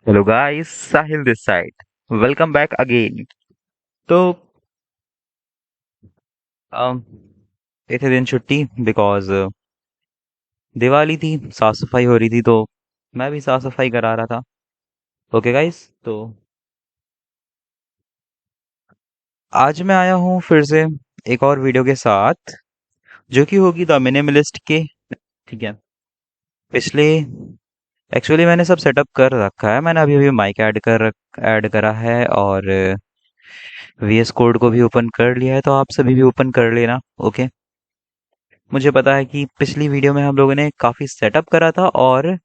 Hello guys, Sahil this side. Welcome back again. तो um, ये थे दिन छुट्टी बिकॉज दिवाली थी, साफ सफाई हो रही थी, तो मैं भी साफ सफाई करा रहा था। ओके गाइस, तो आज मैं आया हूँ फिर से एक और वीडियो के साथ, जो कि होगी द मिनिमलिस्ट के। ठीक है। पिछले एक्चुअली मैंने सब सेटअप कर रखा है। मैंने अभी अभी माइक ऐड करा है, और वीएस कोड को भी ओपन कर लिया है, तो आप सभी भी ओपन कर लेना। ओके। मुझे पता है कि पिछली वीडियो में हम लोगों ने काफी सेटअप करा था, और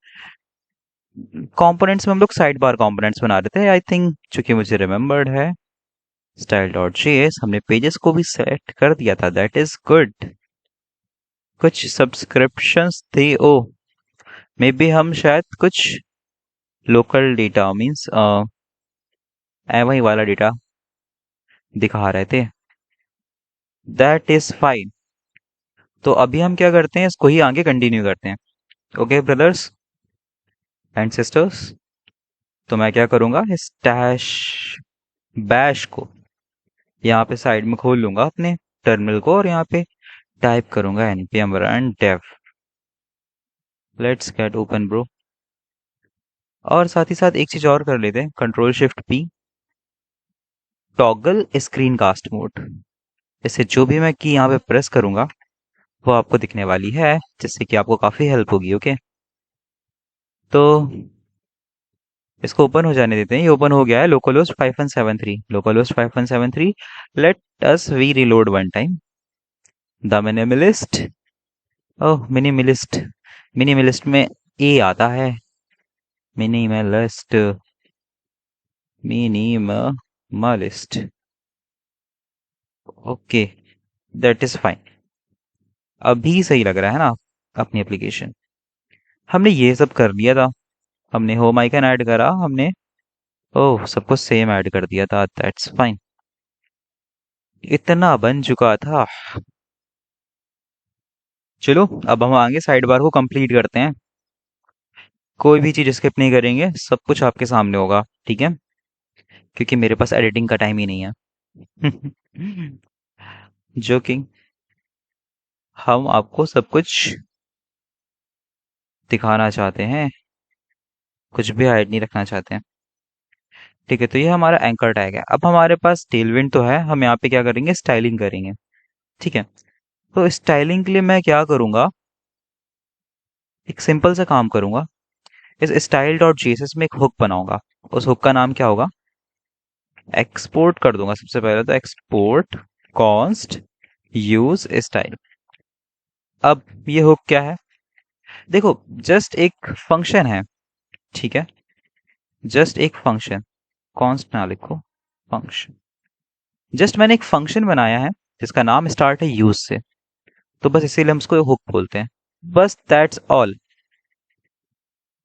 कंपोनेंट्स में हम लोग साइड बार कंपोनेंट्स बना रहे थे, आई थिंक, चूंकि मुझे रिमेम्बर्ड है। स्टाइल डॉट जेएस हमने पेजेस को भी सेट कर दिया था, दैट इज गुड। कुछ सब्सक्रिप्शंस थे, ओ मे बी हम शायद कुछ लोकल डेटा मींस वही वाला डेटा दिखा रहे थे, दैट इज फाइन। तो अभी हम क्या करते हैं, इसको ही आगे कंटिन्यू करते हैं। ओके ब्रदर्स एंड सिस्टर्स, तो मैं क्या करूंगा, स्टैश बैश को यहाँ पे साइड में खोल लूंगा अपने टर्मिनल को, और यहाँ पे टाइप करूंगा npm run dev। Let's get open bro. और साथ ही साथ एक चीज और कर लेते हैं, control shift P, toggle screen cast mode. इससे जो भी मैं की यहाँ पे प्रेस करूंगा वो आपको दिखने वाली है, जिससे कि आपको काफी हेल्प होगी। ओके, तो इसको ओपन हो जाने देते हैं। ये ओपन हो गया है, localhost 5173, localhost 5173। Let us we reload one time the minimalist. Oh minimalist, minimalist में ए आता है, minimalist, minimalist. Okay, that is fine. अभी सही लग रहा है ना अपनी एप्लीकेशन। हमने ये सब कर लिया था, हमने होम आइकन ऐड करा, हमने ओह सब कुछ सेम ऐड कर दिया था, दैट्स फाइन। इतना बन चुका था। चलो अब हम आगे साइड बार को कंप्लीट करते हैं। कोई भी चीज स्किप नहीं करेंगे, सब कुछ आपके सामने होगा, ठीक है, क्योंकि मेरे पास एडिटिंग का टाइम ही नहीं है। जोकिंग, हम आपको सब कुछ दिखाना चाहते हैं, कुछ भी हाइड नहीं रखना चाहते हैं। ठीक है, तो ये हमारा एंकर टैग है। अब हमारे पास टेलविंड तो है, हम यहाँ पे क्या करेंगे, स्टाइलिंग करेंगे। ठीक है, तो स्टाइलिंग के लिए मैं क्या करूंगा, एक सिंपल सा काम करूंगा। इस स्टाइल डॉट जेएसएस में एक हुक बनाऊंगा। उस हुक का नाम क्या होगा, एक्सपोर्ट कर दूंगा। सबसे पहले तो एक्सपोर्ट कॉन्स्ट यूज स्टाइल। अब ये हुक क्या है, देखो, जस्ट एक फंक्शन है। ठीक है, जस्ट एक फंक्शन, कॉन्स्ट ना लिखो, फंक्शन। जस्ट मैंने एक फंक्शन बनाया है जिसका नाम स्टार्ट है यूज से, तो बस इसीलिए हम इसको हुक बोलते हैं। बस दैट्स ऑल।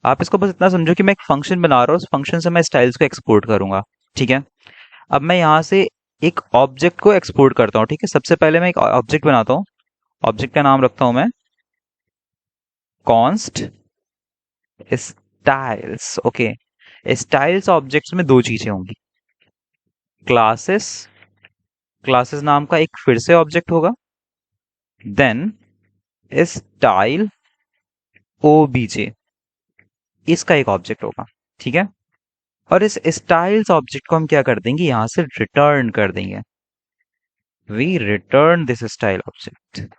आप इसको बस इतना समझो कि मैं एक फंक्शन बना रहा हूँ, उस फंक्शन से मैं स्टाइल्स को एक्सपोर्ट करूंगा। ठीक है, अब मैं यहाँ से एक ऑब्जेक्ट को एक्सपोर्ट करता हूँ। ठीक है, सबसे पहले मैं एक ऑब्जेक्ट बनाता हूँ, ऑब्जेक्ट का नाम रखता हूँ मैं const styles. Okay, styles objects में दो चीजें होंगी, क्लासेस, क्लासेस नाम का एक फिर से ऑब्जेक्ट होगा, देन स्टाइल ओबीजे, इसका एक ऑब्जेक्ट होगा। ठीक है, और इस स्टाइल्स ऑब्जेक्ट को हम क्या कर देंगे, यहां से रिटर्न कर देंगे। We return this style object.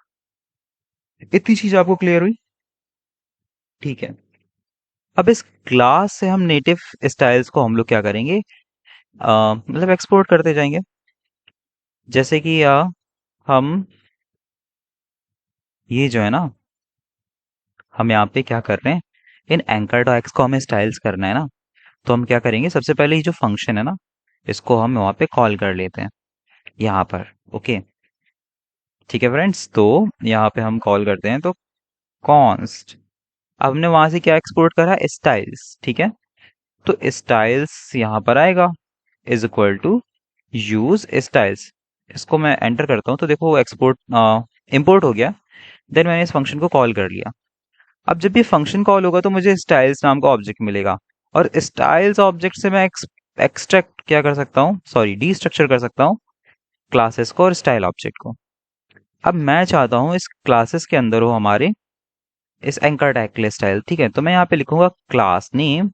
इतनी चीज आपको क्लियर हुई? ठीक है, अब इस क्लास से हम नेटिव स्टाइल्स को हम लोग क्या करेंगे, मतलब एक्सपोर्ट करते जाएंगे। जैसे कि हम ये जो है ना, हम यहाँ पे क्या कर रहे हैं, इन एंकर डॉट एक्स को हमें स्टाइल्स करना है ना, तो हम क्या करेंगे, सबसे पहले ये जो फंक्शन है ना, इसको हम वहाँ पे कॉल कर लेते हैं यहाँ पर। ओके, ठीक है फ्रेंड्स, तो यहाँ पे हम कॉल करते हैं, तो कॉन्स्ट, अब हमने वहां से क्या एक्सपोर्ट करा, स्टाइल्स। ठीक है, तो स्टाइल्स यहाँ पर आएगा, is equal to use styles. इसको मैं एंटर करता हूँ, तो देखो एक्सपोर्ट इंपोर्ट हो गया। देन मैंने इस फंक्शन को कॉल कर लिया। अब जब ये फंक्शन कॉल होगा तो मुझे स्टाइल्स नाम का ऑब्जेक्ट मिलेगा। और स्टाइल्स ऑब्जेक्ट से मैं एक्सट्रैक्ट क्या कर सकता हूँ, सॉरी डीस्ट्रक्चर कर सकता हूँ क्लासेस को और स्टाइल ऑब्जेक्ट को। अब मैं चाहता हूँ इस क्लासेस के अंदर हो हमारे इस एंकर टैग के लिए स्टाइल, ठीक है। तो मैं यहाँ पे लिखूंगा क्लास नेम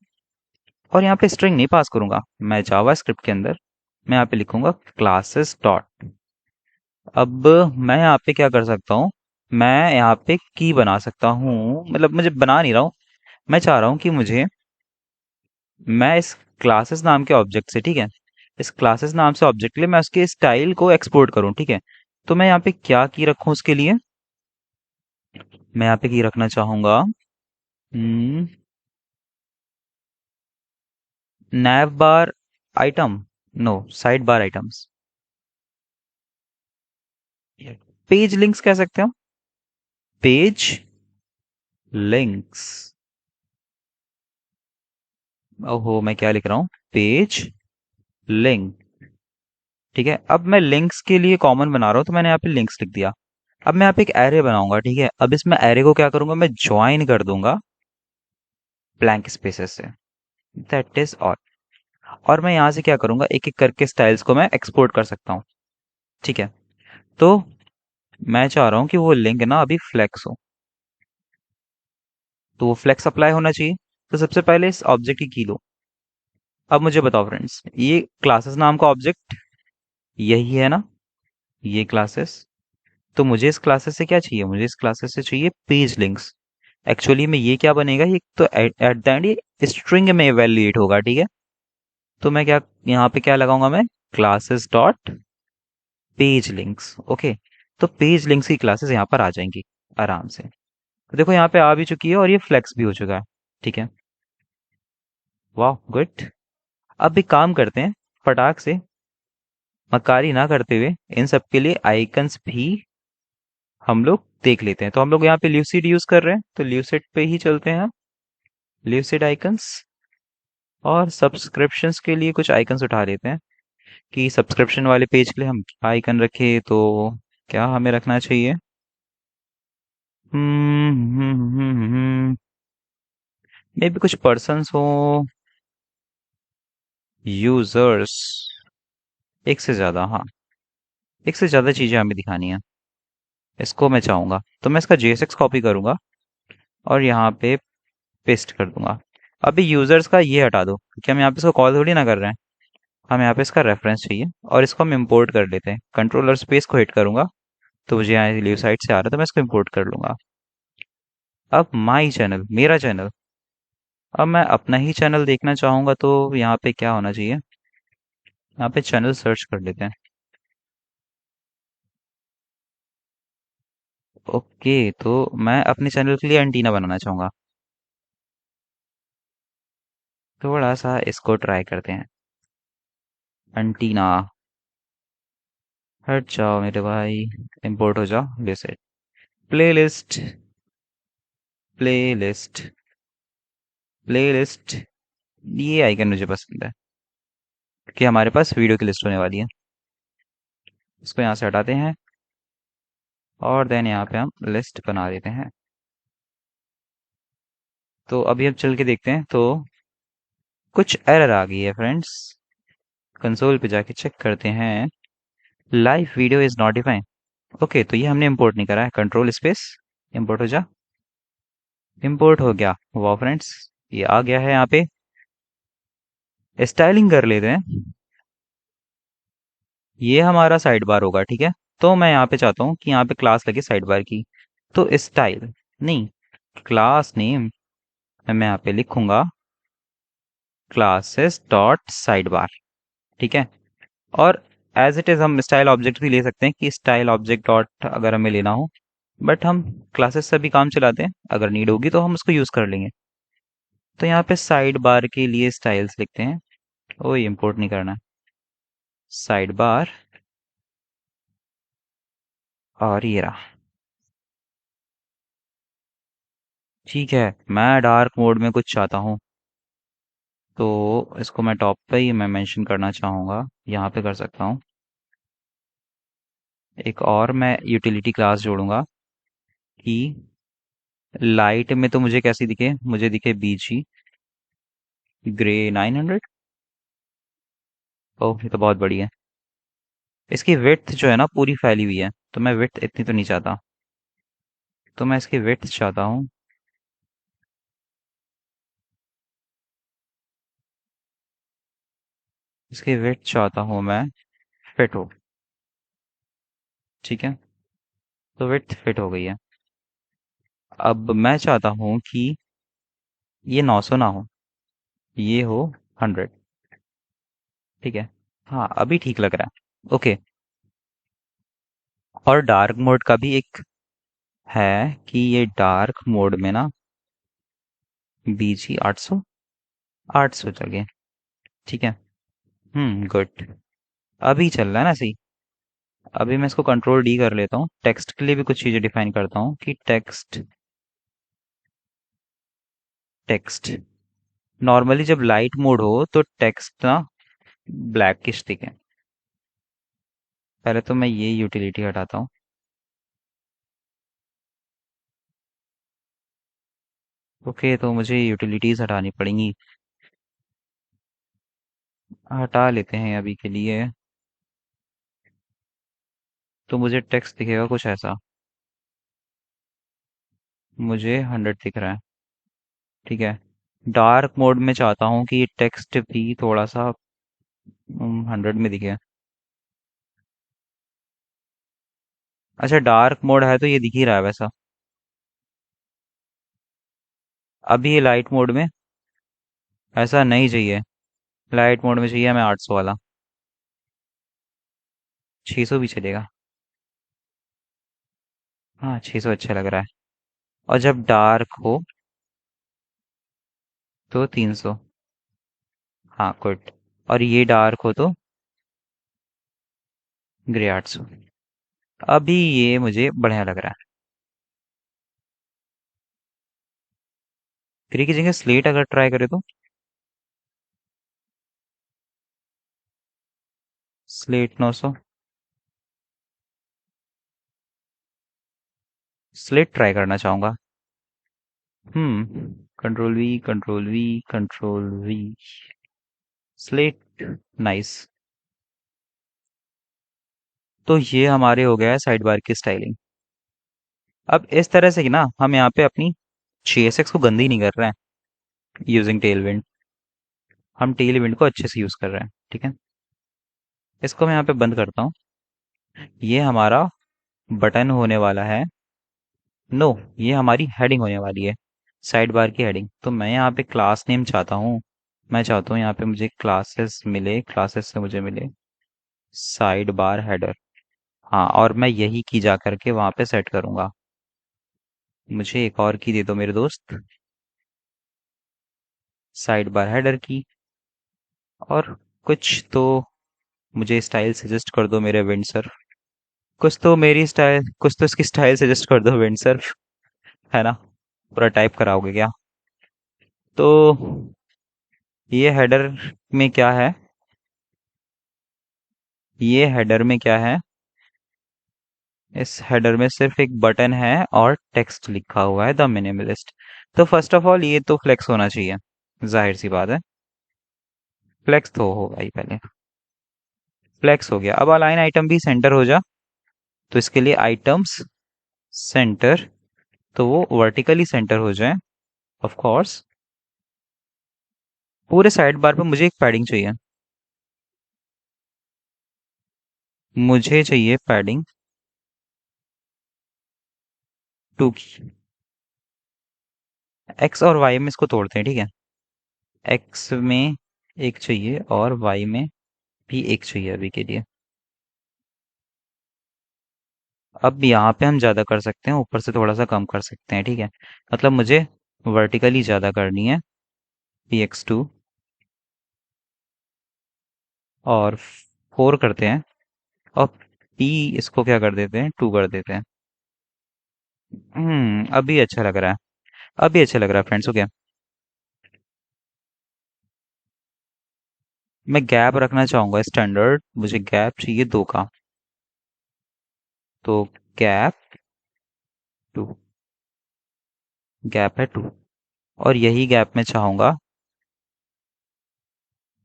और यहाँ पे स्ट्रिंग नहीं पास करूंगा, मैं जावा स्क्रिप्ट के अंदर मैं यहाँ पे लिखूंगा क्लासेस डॉट। अब मैं यहाँ पे क्या कर सकता हूँ, मैं यहाँ पे की बना सकता हूँ, मतलब मुझे बना नहीं रहा हूँ, मैं चाह रहा हूँ कि मुझे, मैं इस क्लासेस नाम के ऑब्जेक्ट से, ठीक है, इस क्लासेस नाम से ऑब्जेक्ट के लिए मैं उसके स्टाइल को एक्सपोर्ट करूँ, ठीक है। तो मैं यहाँ पे क्या की रखूँ उसके लिए, मैं यहाँ पे की रखना चाहूंगा nav bar item, no side bar items, page links कह सकते हो, पेज लिंक्स। ओहो मैं क्या लिख रहा हूँ, पेज लिंक, ठीक है। अब मैं लिंक्स के लिए कॉमन बना रहा हूँ तो मैंने यहाँ पे लिंक्स लिख दिया। अब मैं यहाँ पे एक एरे बनाऊंगा, ठीक है। अब इसमें एरे को क्या करूंगा, मैं ज्वाइन कर दूंगा ब्लैंक स्पेसेस से, दैट इज ऑल। और मैं यहाँ से क्या करूंगा, एक एक करके स्टाइल्स को मैं एक्सपोर्ट कर सकता हूँ, ठीक है। तो मैं चाह रहा हूँ कि वो लिंक ना अभी फ्लेक्स हो, तो वो फ्लेक्स अप्लाई होना चाहिए। तो सबसे पहले इस ऑब्जेक्ट की लो। अब मुझे बताओ फ्रेंड्स, ये क्लासेस नाम का ऑब्जेक्ट यही है ना, ये क्लासेस। तो मुझे इस क्लासेस से क्या चाहिए, मुझे इस क्लासेस से चाहिए पेज लिंक्स। एक्चुअली में ये क्या बनेगा, ये तो एट द एंड ये स्ट्रिंग में इवेल्युएट होगा, ठीक है। तो मैं क्या यहाँ पे क्या लगाऊंगा, मैं classes dot page links, okay. तो पेज लिंक्स की क्लासेस यहाँ पर आ जाएंगी आराम से। तो देखो यहाँ पे आ भी चुकी है और ये फ्लेक्स भी हो चुका है, ठीक है। वाह गुड। अब एक काम करते हैं, फटाक से मक्कारी ना करते हुए इन सब के लिए आइकन्स भी हम लोग देख लेते हैं। तो हम लोग यहाँ पे ल्यूसिड यूज कर रहे हैं, तो ल्यूसिड पे ही चलते हैं, ल्यूसिड आइकन्स। और सब्सक्रिप्शंस के लिए कुछ आइकन्स उठा लेते हैं कि सब्सक्रिप्शन वाले पेज के लिए हम क्या आइकन रखें। तो क्या हमें रखना चाहिए, मे भी कुछ पर्सन्स हो, यूजर्स, एक से ज्यादा, हाँ एक से ज्यादा चीजें हमें दिखानी है, इसको मैं चाहूंगा। तो मैं इसका JSX कॉपी करूंगा और यहाँ पे पेस्ट कर दूंगा। अभी यूजर्स का ये हटा दो क्योंकि हम यहाँ पे इसको कॉल थोड़ी ना कर रहे हैं, हम यहाँ पे इसका रेफरेंस चाहिए और इसको हम इंपोर्ट कर लेते हैं। कंट्रोलर स्पेस को हिट करूंगा तो मुझे यहाँ लीव साइड से आ रहा है, तो मैं इसको इंपोर्ट कर लूंगा। अब माई चैनल, मेरा चैनल, अब मैं अपना ही चैनल देखना चाहूंगा तो यहाँ पे क्या होना चाहिए, यहाँ पे चैनल सर्च कर लेते हैं। ओके, तो मैं अपने चैनल के लिए एंटीना बनाना चाहूंगा, थोड़ा सा इसको ट्राई करते हैं। एंटीना, हट जाओ मेरे भाई, इंपोर्ट हो जाओ, जैसे प्लेलिस्ट, प्लेलिस्ट, प्लेलिस्ट, ये आइकन मुझे पसंद है कि हमारे पास वीडियो की लिस्ट होने वाली है। इसको यहाँ से हटाते हैं और देन यहाँ पे हम लिस्ट बना देते हैं। तो अभी हम चल के देखते हैं, तो कुछ एरर आ गई है फ्रेंड्स, कंसोल पे जाके चेक करते हैं। Live video is not defined, okay. तो ये हमने इंपोर्ट नहीं करा है, कंट्रोल स्पेस इंपोर्ट हो जा, इंपोर्ट हो गया। वाह फ्रेंड्स, ये आ गया है। यहाँ पे स्टाइलिंग कर लेते हैं, ये हमारा साइड बार होगा, ठीक है। तो मैं यहाँ पे चाहता हूँ कि यहाँ पे क्लास लगे साइड बार की, तो स्टाइल नहीं, क्लास नेम मैं यहाँ पे लिखूंगा क्लासेस डॉट साइड बार, ठीक है। और एज इट इज हम स्टाइल ऑब्जेक्ट भी ले सकते हैं कि स्टाइल ऑब्जेक्ट डॉट अगर हमें लेना हो, बट हम क्लासेस से भी काम चलाते हैं, अगर नीड होगी तो हम उसको यूज कर लेंगे। तो यहाँ पे साइड बार के लिए स्टाइल्स लिखते हैं, ओ इंपोर्ट नहीं करना, साइड बार, और ये रहा, ठीक है। मैं डार्क मोड में कुछ चाहता हूँ, तो इसको मैं टॉप पे ही मैं मेंशन करना चाहूँगा, यहाँ पे कर सकता हूँ। एक और मैं यूटिलिटी क्लास जोड़ूंगा कि लाइट में तो मुझे कैसी दिखे, मुझे दिखे बीजी, ग्रे 900। ओह ये तो बहुत बड़ी है। इसकी विड्थ जो है ना पूरी फैली हुई है, तो मैं विड्थ इतनी तो नहीं चाहता। तो मैं इसकी विड्थ चाहता हूँ। इसकी विड्थ चाहता हूँ मैं फिट हो। ठीक है। तो विड्थ फिट हो गई है। अब मैं चाहता हूँ कि ये 900 ना हो, ये हो 100। ठीक है। हाँ अभी ठीक लग रहा है। ओके। और डार्क मोड का भी एक है कि ये डार्क मोड में ना बीजी 800, 800 जगह। ठीक है। गुड। अभी चल रहा है ना सही। अभी मैं इसको कंट्रोल डी कर लेता हूँ, टेक्स्ट के लिए भी कुछ चीजें डिफाइन करता हूँ कि टेक्स्ट, टेक्स्ट नॉर्मली जब लाइट मोड हो तो टेक्स्ट ना ब्लैक किश दिखे। पहले तो मैं ये यूटिलिटी हटाता हूँ। ओके तो मुझे यूटिलिटीज हटानी पड़ेंगी। हटा लेते हैं अभी के लिए। तो मुझे टेक्स्ट दिखेगा कुछ ऐसा। मुझे 100 दिख रहा है। ठीक है। डार्क मोड में चाहता हूँ कि टेक्स्ट भी थोड़ा सा 100 में दिखे। अच्छा डार्क मोड है तो ये दिख ही रहा है वैसा। अभी ये लाइट मोड में ऐसा नहीं चाहिए। लाइट मोड में चाहिए हमें 800 वाला। 600 भी चलेगा। हाँ 600 अच्छा लग रहा है। और जब डार्क हो तो 300। हाँ गुड। और ये डार्क हो तो ग्रे 800। अभी ये मुझे बढ़िया लग रहा है। ग्रे की जगह स्लेट अगर ट्राई करे तो। स्लेट 900। स्लेट ट्राई करना चाहूंगा। Control we, control we, control we. Slate. Nice. तो ये हमारे हो गया है साइड बार की स्टाइलिंग। अब इस तरह से कि ना हम यहाँ पे अपनी JSX को गंदी नहीं कर रहे हैं यूजिंग टेल विंड। हम टेल विंड को अच्छे से यूज कर रहे हैं। ठीक है। इसको मैं यहाँ पे बंद करता हूँ। ये हमारा बटन होने वाला है। नो, ये हमारी हेडिंग होने वाली है, साइड बार की हेडिंग। तो मैं यहाँ पे क्लास नेम चाहता हूँ। मैं चाहता हूँ यहाँ पे मुझे क्लासेस मिले, क्लासेस से मुझे मिले साइड बार हेडर। हाँ और मैं यही की जा करके वहां पे सेट करूंगा। मुझे एक और की दे दो मेरे दोस्त, साइड बार हेडर की। और कुछ तो मुझे स्टाइल सजेस्ट कर दो मेरे विंड सर। कुछ तो मेरी स्टाइल, कुछ तो इसकी स्टाइल सजेस्ट कर दो विंड सर। है ना। पूरा टाइप कराओगे क्या। तो ये हेडर में क्या है, ये हेडर में क्या है। इस हेडर में सिर्फ एक बटन है और टेक्स्ट लिखा हुआ है द मिनिमलिस्ट। तो फर्स्ट ऑफ ऑल ये तो फ्लेक्स होना चाहिए, जाहिर सी बात है। फ्लेक्स तो होगा ही पहले। फ्लेक्स हो गया। अब अलाइन आइटम भी सेंटर हो जा। तो इसके लिए आइटम्स सेंटर, तो वो वर्टिकली सेंटर हो जाए। Of course. पूरे साइड बार पे मुझे एक पैडिंग चाहिए। मुझे चाहिए पैडिंग 2 की। एक्स और वाई में इसको तोड़ते हैं, ठीक है। एक्स में एक चाहिए और वाई में भी एक चाहिए अभी के लिए। अब यहाँ पे हम ज्यादा कर सकते हैं, ऊपर से थोड़ा सा कम कर सकते हैं, ठीक है। मतलब मुझे वर्टिकली ज्यादा करनी है, px2। और 4 करते हैं। और p इसको क्या कर देते हैं, 2 कर देते हैं। अभी अच्छा लग रहा है। अभी अच्छा लग रहा है फ्रेंड्स, हो गया। मैं गैप रखना चाहूंगा स्टैंडर्ड, मुझे गैप चाहिए 2 का। तो गैप 2, गैप है 2। और यही गैप मैं चाहूंगा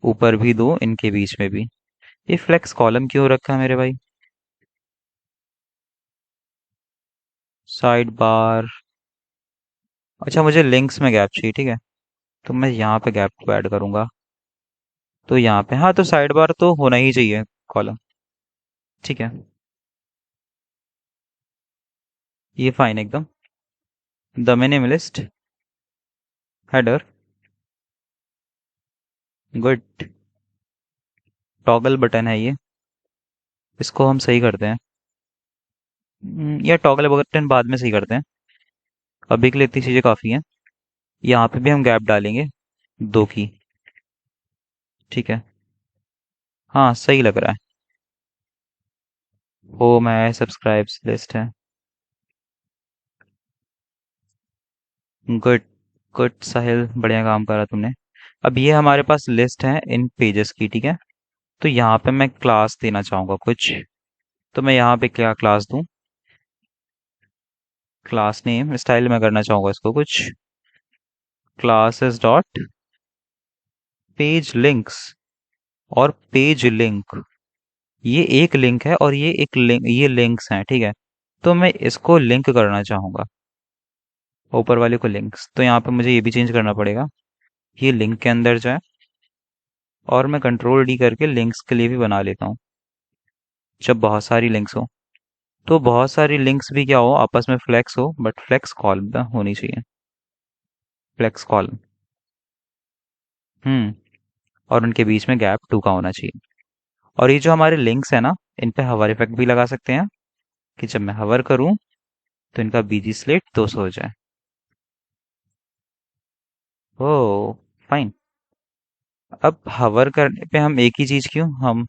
ऊपर भी दो, इनके बीच में भी। ये फ्लेक्स कॉलम क्यों रखा है मेरे भाई? Side bar. अच्छा, मुझे लिंक्स में गैप चाहिए, ठीक है। तो मैं यहाँ पे गैप को ऐड करूंगा। तो यहाँ पे, हाँ, तो साइड बार तो होना ही चाहिए कॉलम। ठीक है, ये फाइन एकदम। The minimalist header. Good. Toggle button है ये, इसको हम सही करते हैं। या टॉगल बटन बाद में सही करते हैं, अभी के लिए इतनी चीजें काफी हैं। यहाँ पे भी हम गैप डालेंगे, दो की। ठीक है, हाँ सही लग रहा है। होम है, सब्सक्राइब्स लिस्ट है। गुड। गुड साहिल, बढ़िया काम करा तुमने। अब ये हमारे पास लिस्ट है इन पेजेस की, ठीक है। तो यहाँ पे मैं क्लास देना चाहूंगा कुछ। तो मैं यहाँ पे क्या क्लास दूं? क्लास नेम स्टाइल में करना चाहूंगा इसको कुछ। क्लासेस डॉट पेज लिंक्स और पेज लिंक। ये एक लिंक है और ये एक लिंक, ये लिंक्स हैं, ठीक है। तो मैं इसको लिंक करना चाहूंगा, ऊपर वाले को लिंक्स। तो यहाँ पे मुझे ये भी चेंज करना पड़ेगा, ये लिंक के अंदर जाए। और मैं कंट्रोल डी करके लिंक्स के लिए भी बना लेता हूँ, जब बहुत सारी लिंक्स हो। तो बहुत सारी लिंक्स भी क्या हो, आपस में फ्लेक्स हो, बट फ्लेक्स कॉलम होनी चाहिए। Flex column. और उनके बीच में गैप 2 का होना चाहिए। और ये जो हमारे लिंक्स है ना, इन पे हवर इफेक्ट भी लगा सकते हैं, कि जब मैं हवर करूं तो इनका बीजी स्लेट 200 हो जाए। ओ, फाइन। अब हवर करने पे हम एक ही चीज क्यों, हम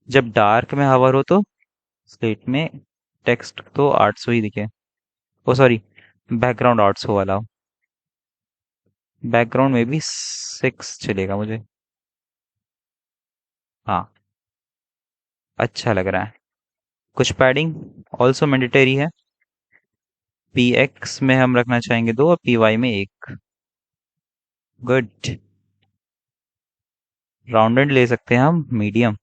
जब डार्क में हवर हो तो स्लेट में टेक्स्ट तो 800 ही दिखे। ओ सॉरी, बैकग्राउंड 800 वाला हो। बैकग्राउंड में भी 6 चलेगा मुझे। हाँ, अच्छा लग रहा है। कुछ पैडिंग ऑल्सो मैंडेटरी है। पी एक्स में हम रखना चाहेंगे 2 और पी वाई में 1। गुड। राउंडेड ले सकते हैं हम, मीडियम।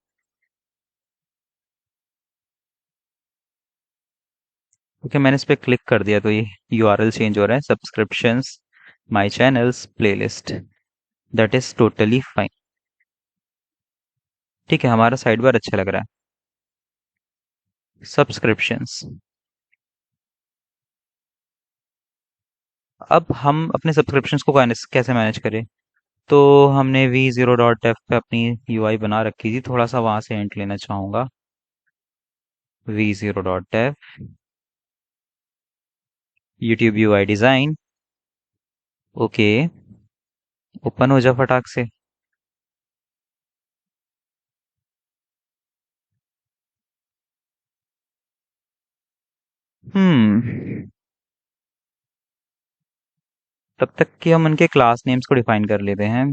ओके, मैंने इस पे क्लिक कर दिया तो ये यूआरएल चेंज हो रहा है, subscriptions my channels playlist. That is totally fine. ठीक है, हमारा साइड बार अच्छा लग रहा है। सब्सक्रिप्शंस। अब हम अपने सब्सक्रिप्शंस को कैसे मैनेज करें? तो हमने v0.f पे अपनी यूआई बना रखी थी, थोड़ा सा वहां से एंट लेना चाहूंगा। v0.f YouTube UI design. Okay, open हो जा फटाक से। हम्म तब तक कि हम उनके क्लास नेम्स को डिफाइन कर लेते हैं।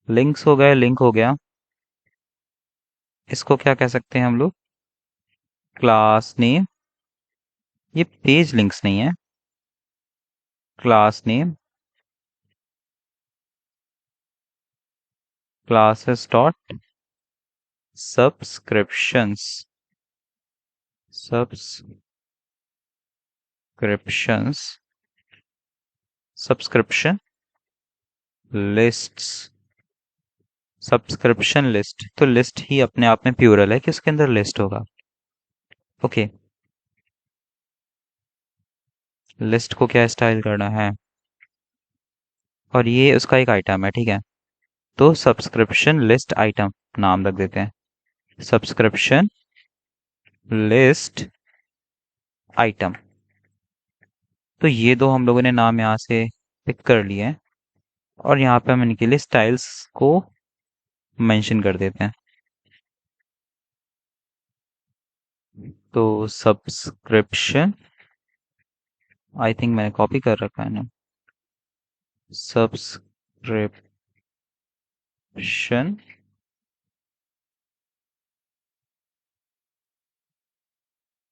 लिंक्स हो गए, लिंक हो गया। इसको क्या कह सकते हैं हम लोग? Class name. ये पेज लिंक्स नहीं है। Class name classes dot subscriptions. Subscriptions. Subscription lists. Subscription list, तो लिस्ट ही अपने आप में प्यूरल है कि उसके अंदर लिस्ट होगा। ओके, लिस्ट को क्या स्टाइल करना है? और ये उसका एक आइटम है, ठीक है। तो सब्सक्रिप्शन लिस्ट आइटम नाम रख देते हैं। Subscription list item. तो ये दो हम लोगों ने नाम यहाँ से पिक कर लिए हैं। और यहाँ पे हम इनके लिए स्टाइल्स को मेंशन कर देते हैं। तो सब्सक्रिप्शन, आई थिंक मैंने कॉपी कर रखा है ना। सब्सक्रिप्शन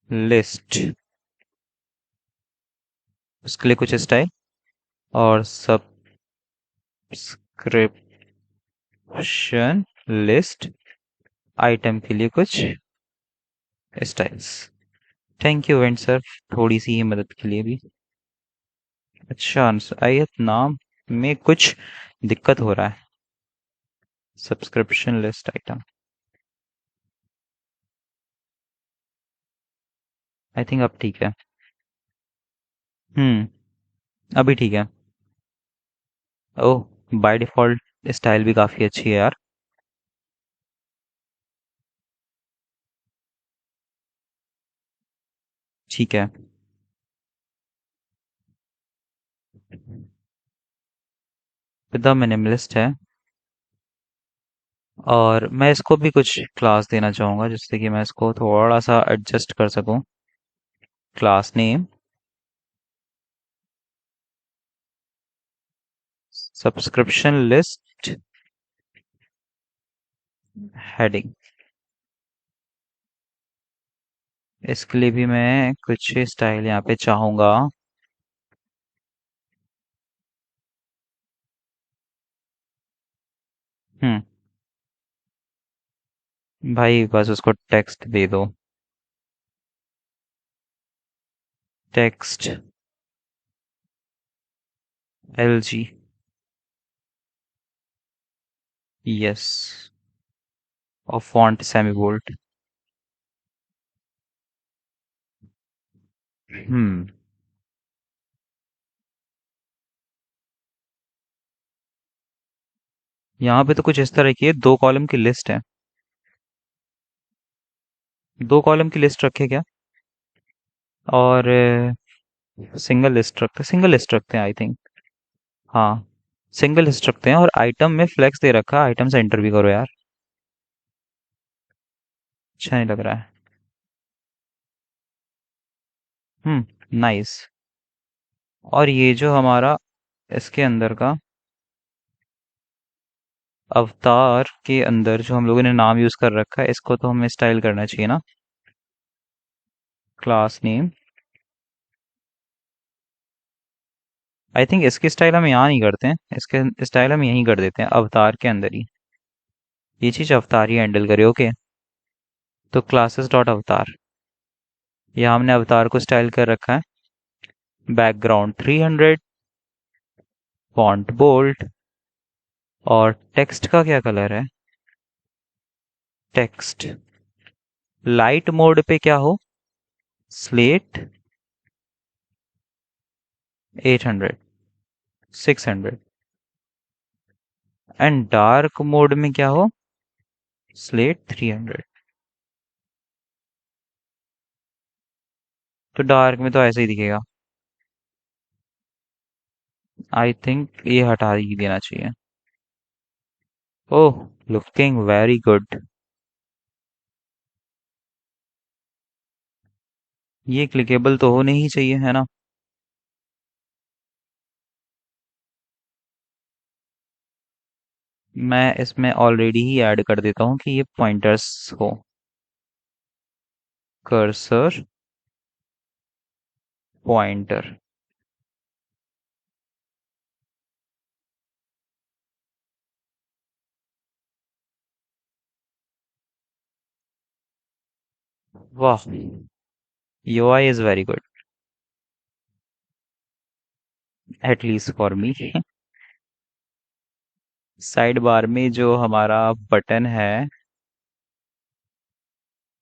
लिस्ट, उसके लिए कुछ स्टाइल। और सब्सक्रिप्शन ऑप्शन लिस्ट आइटम के लिए कुछ styles. Thank you went sir, थोड़ी सी ही मदद के लिए भी। अच्छा, आयत नाम में कुछ दिक्कत हो रहा है। Subscription list item, I think अब ठीक है। अभी ठीक है। ओह, बाय डिफॉल्ट स्टाइल भी काफी अच्छी है यार। ठीक है। द मिनिमलिस्ट है, और मैं इसको भी कुछ क्लास देना चाहूंगा जिससे कि मैं इसको थोड़ा सा एडजस्ट कर सकूं। Class name subscription list heading. इसके लिए भी मैं कुछ स्टाइल यहाँ पे चाहूंगा। हम्म भाई बस उसको टेक्स्ट दे दो। Text LG। यस। और फॉन्ट सेमी बोल्ड। हम्म यहाँ पे तो कुछ इस तरह की है, 2 कॉलम की लिस्ट है। 2 कॉलम की लिस्ट रखे क्या? और सिंगल लिस्ट रखते हैं आई थिंक। हाँ, सिंगल लिस्ट रखते हैं, और आइटम में फ्लेक्स दे रखा है, आइटम से एंटर भी करो यार। अच्छा नहीं लग रहा है। नाइस। और ये जो हमारा इसके अंदर का अवतार के अंदर जो हम लोगों ने नाम यूज कर रखा है, इसको तो हमें स्टाइल करना चाहिए ना। क्लास नेम, आई थिंक इसकी स्टाइल हम यहाँ नहीं करते हैं, इसके स्टाइल हम यहीं कर देते हैं अवतार के अंदर ही। ये चीज अवतार ही हैंडल करे, ओके। तो क्लासेस डॉट अवतार, यहाँ हमने अवतार को स्टाइल कर रखा है। बैकग्राउंड 300, फॉन्ट बोल्ड, और टेक्स्ट का क्या कलर है? टेक्स्ट लाइट मोड पे क्या हो? स्लेट 800, 600। एंड डार्क मोड में क्या हो? स्लेट 300। तो डार्क में तो ऐसे ही दिखेगा। आई थिंक ये हटा ही देना चाहिए। ओह, लुकिंग वेरी गुड। ये क्लिकेबल तो होने ही चाहिए, है ना? मैं इसमें ऑलरेडी ही ऐड कर देता हूँ कि ये पॉइंटर्स हो। Cursor pointer. वाह, UI is very good, at least for me. Side bar में जो हमारा बटन है,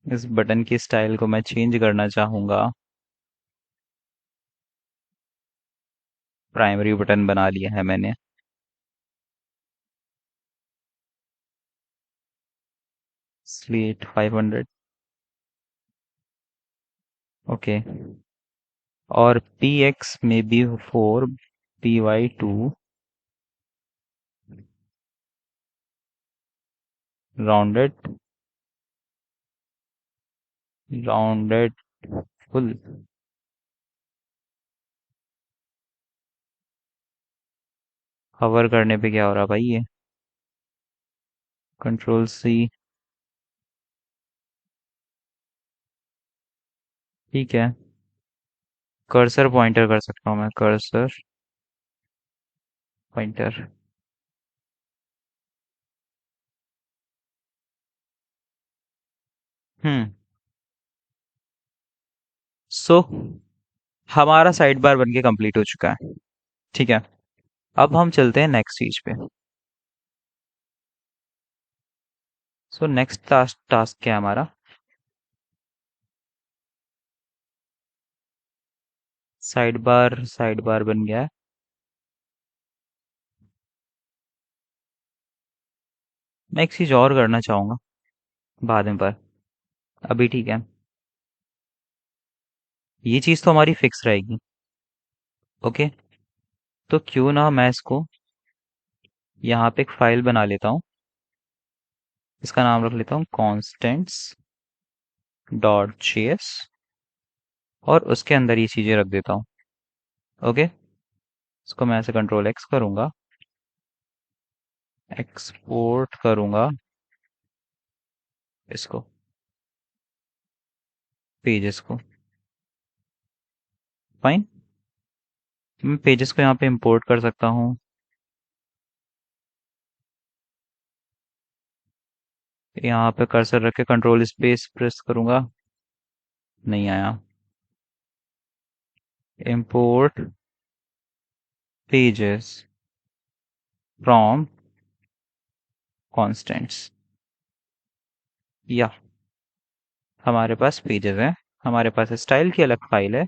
इस बटन की स्टाइल को मैं चेंज करना चाहूंगा। प्राइमरी बटन बना लिया है मैंने। स्लेट 500। ओके। और PX में B 4, PY 2, rounded, rounded full. Cover करने पे क्या हो रहा भाई ये? Control C। ठीक है। कर्सर पॉइंटर कर सकता हूँ मैं, कर्सर पॉइंटर। हम्म। सो हमारा साइड बार बन के कंप्लीट हो चुका है। ठीक है। अब हम चलते हैं नेक्स्ट चीज पे। सो नेक्स्ट टास्क टास्क क्या है हमारा? साइड बार बन गया है। मैं एक चीज और करना चाहूंगा बाद में, पर अभी ठीक है। ये चीज तो हमारी फिक्स रहेगी। ओके। तो क्यों ना मैं इसको यहाँ पे एक फाइल बना लेता हूँ। इसका नाम रख लेता हूँ कॉन्स्टेंट्स डॉट जेएस, और उसके अंदर ये चीजें रख देता हूँ। ओके। इसको मैं ऐसे कंट्रोल एक्स करूंगा, एक्सपोर्ट करूंगा इसको, पेजेस को। फाइन। मैं पेजेस को यहाँ पे इंपोर्ट कर सकता हूँ। यहाँ पे कर्सर रख के कंट्रोल स्पेस प्रेस करूंगा, नहीं आया। इंपोर्ट पेजेस फ्रॉम कॉन्स्टेंट्स, या हमारे पास पेजेस है, हमारे पास स्टाइल की अलग फाइल है,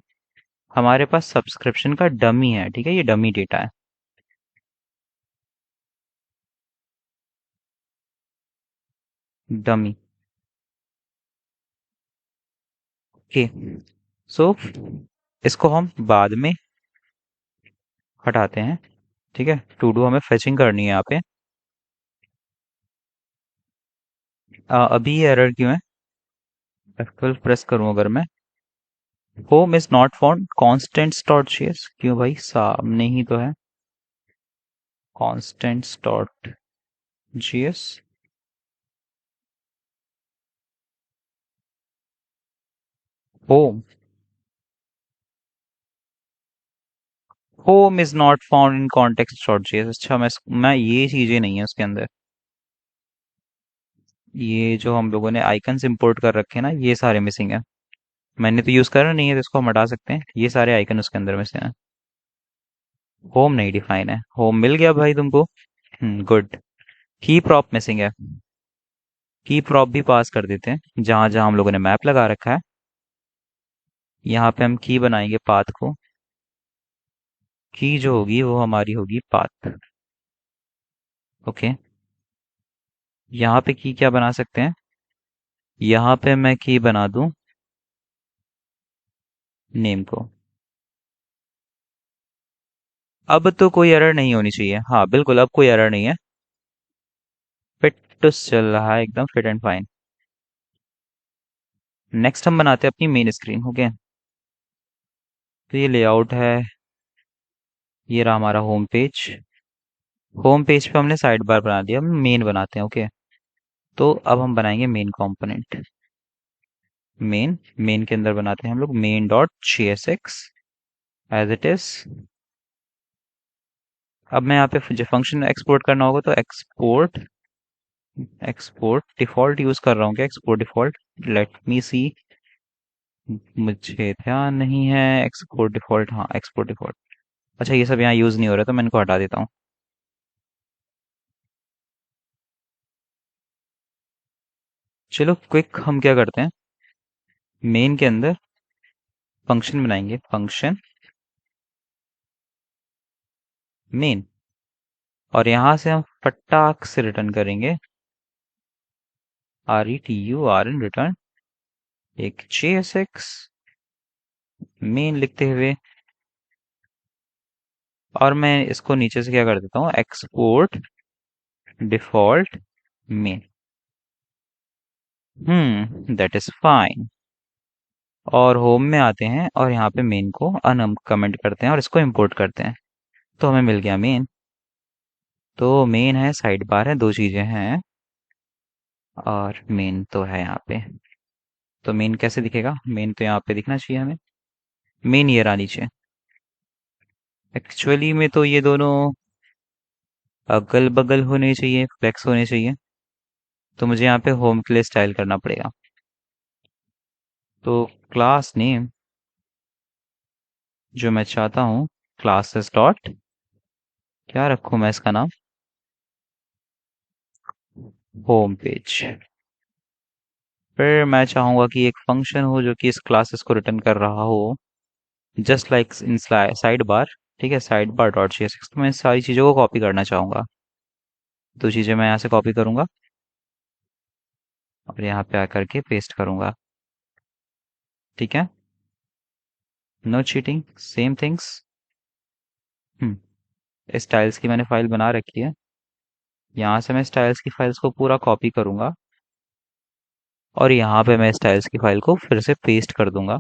हमारे पास सब्सक्रिप्शन का डमी है। ठीक है, ये डमी डेटा है। डमी। ओके। सो इसको हम बाद में हटाते हैं। ठीक है, टू डू हमें फेचिंग करनी है यहाँ पे। अभी ये एरर क्यों है? F12 प्रेस करूं अगर मैं, home is not found constants dot JS, क्यों भाई सामने ही तो है constants dot JS. Home, home is not found in context dot JS. अच्छा, मैं ये चीजें नहीं है उसके अंदर। ये जो हम लोगों ने आइकन्स इंपोर्ट कर रखे हैं ना, ये सारे मिसिंग है। मैंने तो यूज करा नहीं है, तो इसको हम हटा सकते हैं। ये सारे आइकन उसके अंदर में से हैं। होम नहीं डिफाइन है। होम मिल गया भाई तुमको। गुड। की प्रॉप मिसिंग है। की प्रॉप भी पास कर देते हैं जहां जहां हम लोगों ने मैप लगा रखा है। यहाँ पे हम की बनाएंगे पाथ को। की जो होगी वो हमारी होगी पाथ। ओके। यहाँ पे की क्या बना सकते हैं? यहाँ पे मैं की बना दूं नेम को। अब तो कोई एरर नहीं होनी चाहिए। हाँ बिल्कुल, अब कोई एरर नहीं है। फिट तो चल रहा है एकदम फिट एंड फाइन। नेक्स्ट हम बनाते हैं अपनी मेन स्क्रीन। ओके। तो ये लेआउट है, ये रहा हमारा होम पेज। होम पेज पे हमने साइड बार बना दिया, हम मेन बनाते हैं। ओके। तो अब हम बनाएंगे मेन कंपोनेंट। मेन, मेन के अंदर बनाते हैं हम लोग main dot csx as it is. अब मैं यहाँ पे जो फंक्शन एक्सपोर्ट करना होगा, तो एक्सपोर्ट, एक्सपोर्ट डिफॉल्ट यूज कर रहा हूँ क्या? एक्सपोर्ट डिफॉल्ट, लेट मी सी। मुझे ध्यान नहीं है। एक्सपोर्ट डिफॉल्ट, हाँ एक्सपोर्ट डिफॉल्ट। अच्छा, ये सब यहाँ यूज नहीं हो रहा, तो मैं इनको हटा देता हूँ। चलो क्विक, हम क्या करते हैं, मेन के अंदर फंक्शन बनाएंगे, फंक्शन मेन, और यहां से हम फटाक से रिटर्न करेंगे RETURN, रिटर्न एक JSX मेन लिखते हुए। और मैं इसको नीचे से क्या कर देता हूँ, export default main. That is fine. और होम में आते हैं और यहाँ पे मेन को अनकमेंट करते हैं और इसको इंपोर्ट करते हैं। तो हमें मिल गया मेन। तो मेन है, साइड बार है, दो चीजें हैं, और मेन तो है यहाँ पे। तो मेन कैसे दिखेगा? मेन तो यहाँ पे दिखना चाहिए हमें। मेन ये रहा नीचे। एक्चुअली में तो ये दोनों अगल बगल होने चाहिए, फ्लेक्स होने चाहिए। तो मुझे यहाँ पे होम के लिए स्टाइल करना पड़ेगा। तो क्लास नेम जो मैं चाहता हूँ, क्लासेस डॉट, क्या रखूँ मैं इसका नाम, होम पेज। फिर मैं चाहूंगा कि एक फंक्शन हो जो कि इस क्लासेस को रिटर्न कर रहा हो, just like in side bar. ठीक है, साइड बार डॉट CSS। तो मैं इस सारी चीज़ों को कॉपी करना चाहूंगा। दो चीज़ें मैं यहाँ से कॉपी करूंगा और यहाँ पे आकर के पेस्ट करूंगा। ठीक है, no cheating, same things. Styles की मैंने फाइल बना रखी है। यहाँ से मैं स्टाइल्स की फाइल्स को पूरा कॉपी करूंगा और यहाँ पे मैं स्टाइल्स की फाइल को फिर से पेस्ट कर दूंगा।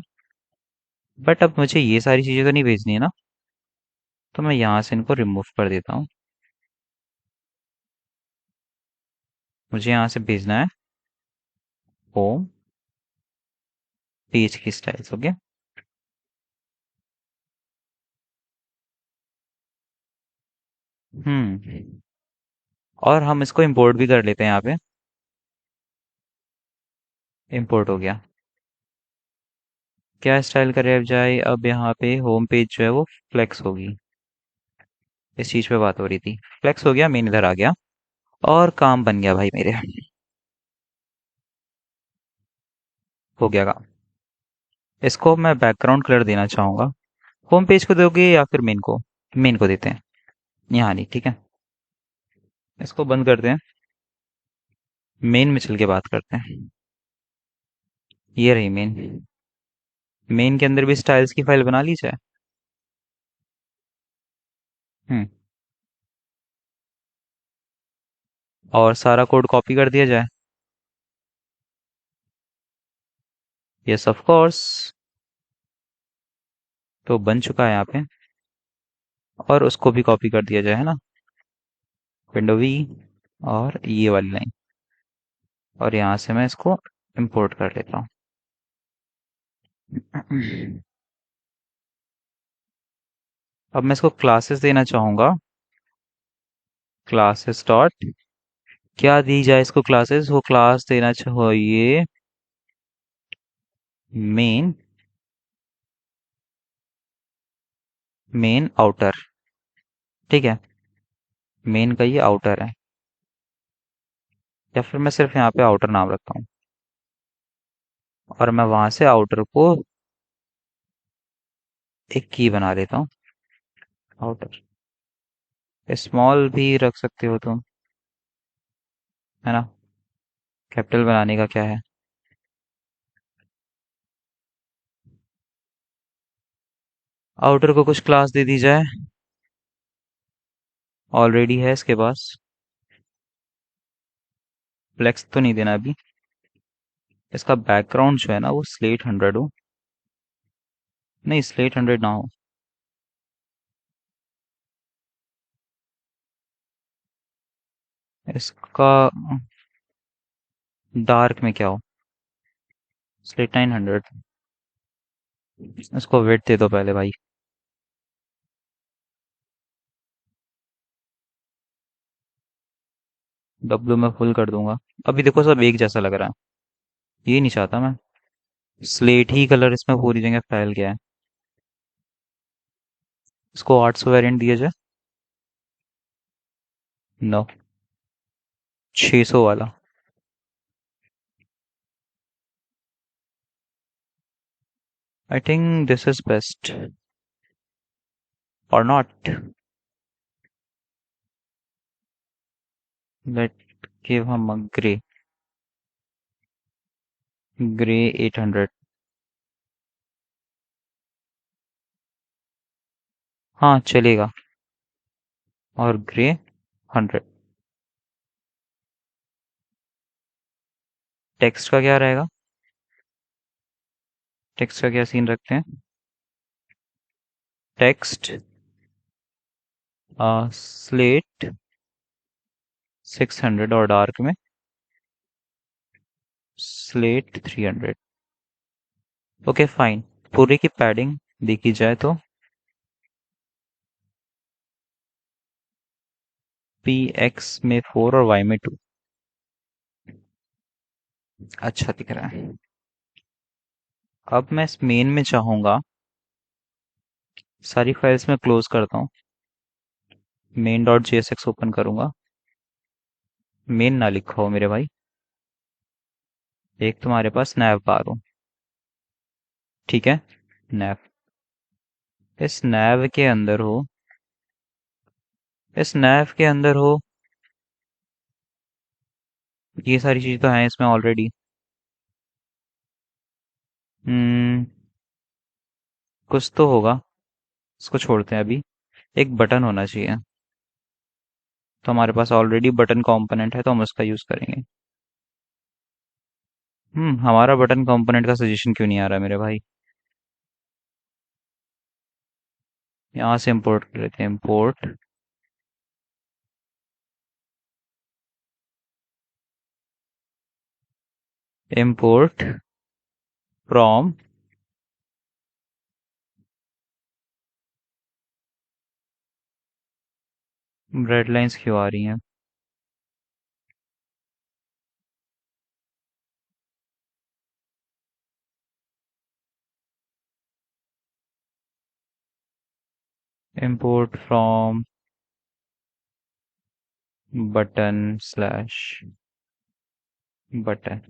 बट अब मुझे ये सारी चीज़ें तो नहीं भेजनी है ना, तो मैं यहाँ से इनको रिमूव कर देता हूँ। मुझे यहाँ से भेजना है होम पेज की स्टाइल्स। ओके। हम्म। और हम इसको इंपोर्ट भी कर लेते हैं यहाँ पे। इंपोर्ट हो गया। क्या स्टाइल करे अब जाए, अब यहाँ पे होम पेज जो है वो फ्लेक्स होगी। इस चीज पे बात हो रही थी, फ्लेक्स हो गया, मेन इधर आ गया और काम बन गया भाई मेरे। हो गया काम। इसको मैं बैकग्राउंड कलर देना चाहूंगा। होम पेज को दोगे या फिर मेन को? मेन को देते हैं। यहाँ नहीं, ठीक है। इसको बंद करते हैं, मेन में चल के बात करते हैं। ये रही मेन। मेन के अंदर भी स्टाइल्स की फाइल बना ली जाए। हम्म। और सारा कोड कॉपी कर दिया जाए। Yes of course. तो बन चुका है यहाँ पे। और उसको भी कॉपी कर दिया जाए, है ना। विंडो वी और ये वाली लाइन। और यहाँ से मैं इसको इंपोर्ट कर लेता हूँ। अब मैं इसको क्लासेस देना चाहूंगा। क्लासेस डॉट, क्या दी जाए इसको क्लासेस, वो क्लास देना चाहिए मेन, मेन आउटर। ठीक है, मेन का ये आउटर है। या फिर मैं सिर्फ यहाँ पे आउटर नाम रखता हूँ और मैं वहां से आउटर को एक की बना लेता हूँ, आउटर। स्मॉल भी रख सकते हो तुम, है ना। कैपिटल बनाने का क्या है। आउटर को कुछ क्लास दे दी जाए, ऑलरेडी है इसके पास। फ्लेक्स तो नहीं देना अभी। इसका बैकग्राउंड जो है ना वो स्लेट 100 हो। नहीं, स्लेट 100 ना हो। इसका डार्क में क्या हो, स्लेट 900। इसको वेट दे दो पहले भाई। डब्लू में फुल कर दूंगा। अभी देखो सब एक जैसा लग रहा है, ये नहीं चाहता मैं। स्लेट ही कलर इसमें पूरी जगह फैल गया है। इसको 800 वेरिएंट दिया जाए। नो, 600 वाला। I think this is best और नॉट। लेट गिव हम ग्रे, ग्रे 800। हाँ चलेगा। और ग्रे 100। टेक्स्ट का क्या रहेगा, टेक्स्ट का क्या सीन रखते हैं। टेक्स्ट स्लेट 600 और डार्क में स्लेट 300। Okay fine. पूरे की पैडिंग देखी जाए तो PX में 4 और Y में 2। अच्छा दिख रहा है। अब मैं इस मेन में चाहूंगा, सारी फाइल्स में क्लोज करता हूँ, मेन डॉट जेएसएक्स ओपन करूंगा। मेन ना लिखा हो मेरे भाई, एक तुम्हारे पास नैव बार हो। ठीक है, नैव, इस नैव के अंदर हो, इस नैव के अंदर हो, ये सारी चीजें तो हैं इसमें ऑलरेडी। हम्म, कुछ तो होगा, इसको छोड़ते हैं अभी। एक बटन होना चाहिए, तो हमारे पास ऑलरेडी बटन कंपोनेंट है तो हम उसका यूज करेंगे। हमारा बटन कंपोनेंट का सजेशन क्यों नहीं आ रहा मेरे भाई? यहाँ से इंपोर्ट कर लेते हैं, import, import from, red lines क्यों आ रही हैं? Import from button slash button.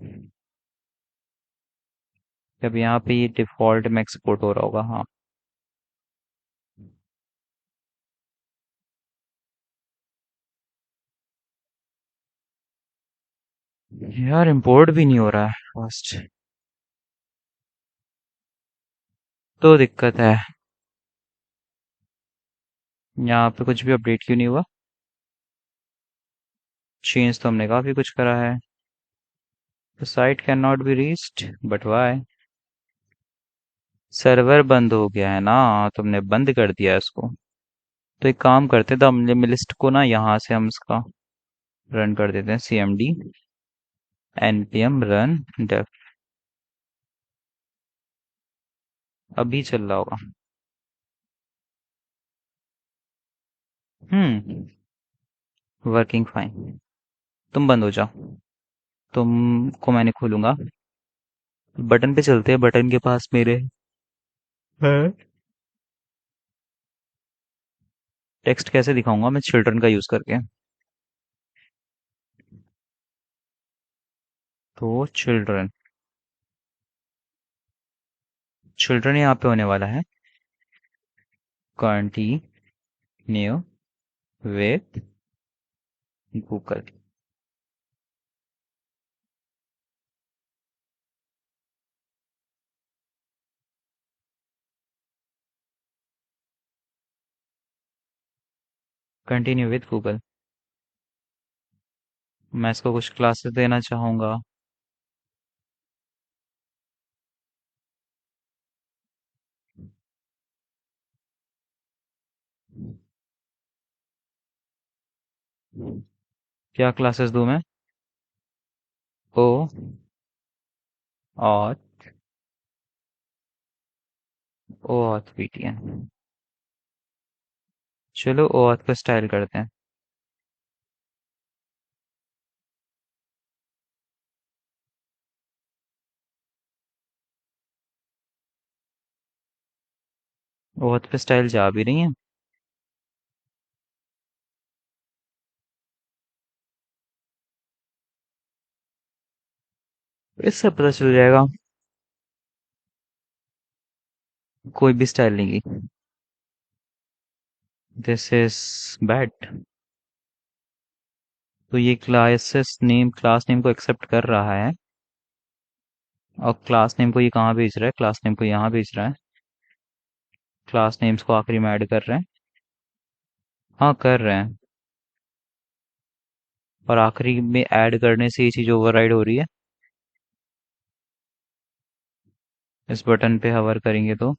जब यहाँ पे ये डिफॉल्ट में एक्सपोर्ट हो रहा होगा, हाँ। यार इंपोर्ट भी नहीं हो रहा है फर्स्ट, तो दिक्कत है। यहाँ पे कुछ भी अपडेट क्यों नहीं हुआ? चेंज तो हमने काफी कुछ करा है। The site can not be reached, but why? Server बंद हो गया है ना, तुमने बंद कर दिया इसको। तो एक काम करते थे, हमने लिस्ट को ना यहाँ से हम इसका रन कर देते हैं, cmd npm run def। अभी चल रहा होगा। Working fine. तुम बंद हो जाओ, तुमको मैंने खोलूंगा। बटन पे चलते हैं, बटन के पास मेरे है टेक्स्ट कैसे दिखाऊंगा मैं चिल्ड्रन का यूज करके? तो चिल्ड्रन, चिल्ड्रन यहाँ पे होने वाला है continue with Google. Continue with Google. मैं इसको कुछ क्लासेस देना चाहूंगा। क्या क्लासेस दूं मैं? ओ और ओ ऑथ ptn। चलो ओ ऑथ को स्टाइल करते हैं। ओ ऑथ पे स्टाइल जा भी रही है। इससे पता चल जाएगा, कोई भी स्टाइल नहीं की। This is bad. तो ये क्लास नेम को एक्सेप्ट कर रहा है, और क्लास नेम को ये कहाँ भेज रहा है? क्लास नेम को यहाँ भेज रहा है। क्लास नेम्स को आखिरी में ऐड कर रहे हैं। हाँ कर रहे हैं, और आखिरी में ऐड करने से ये चीज ओवरराइड हो रही है। इस बटन पे हवर करेंगे तो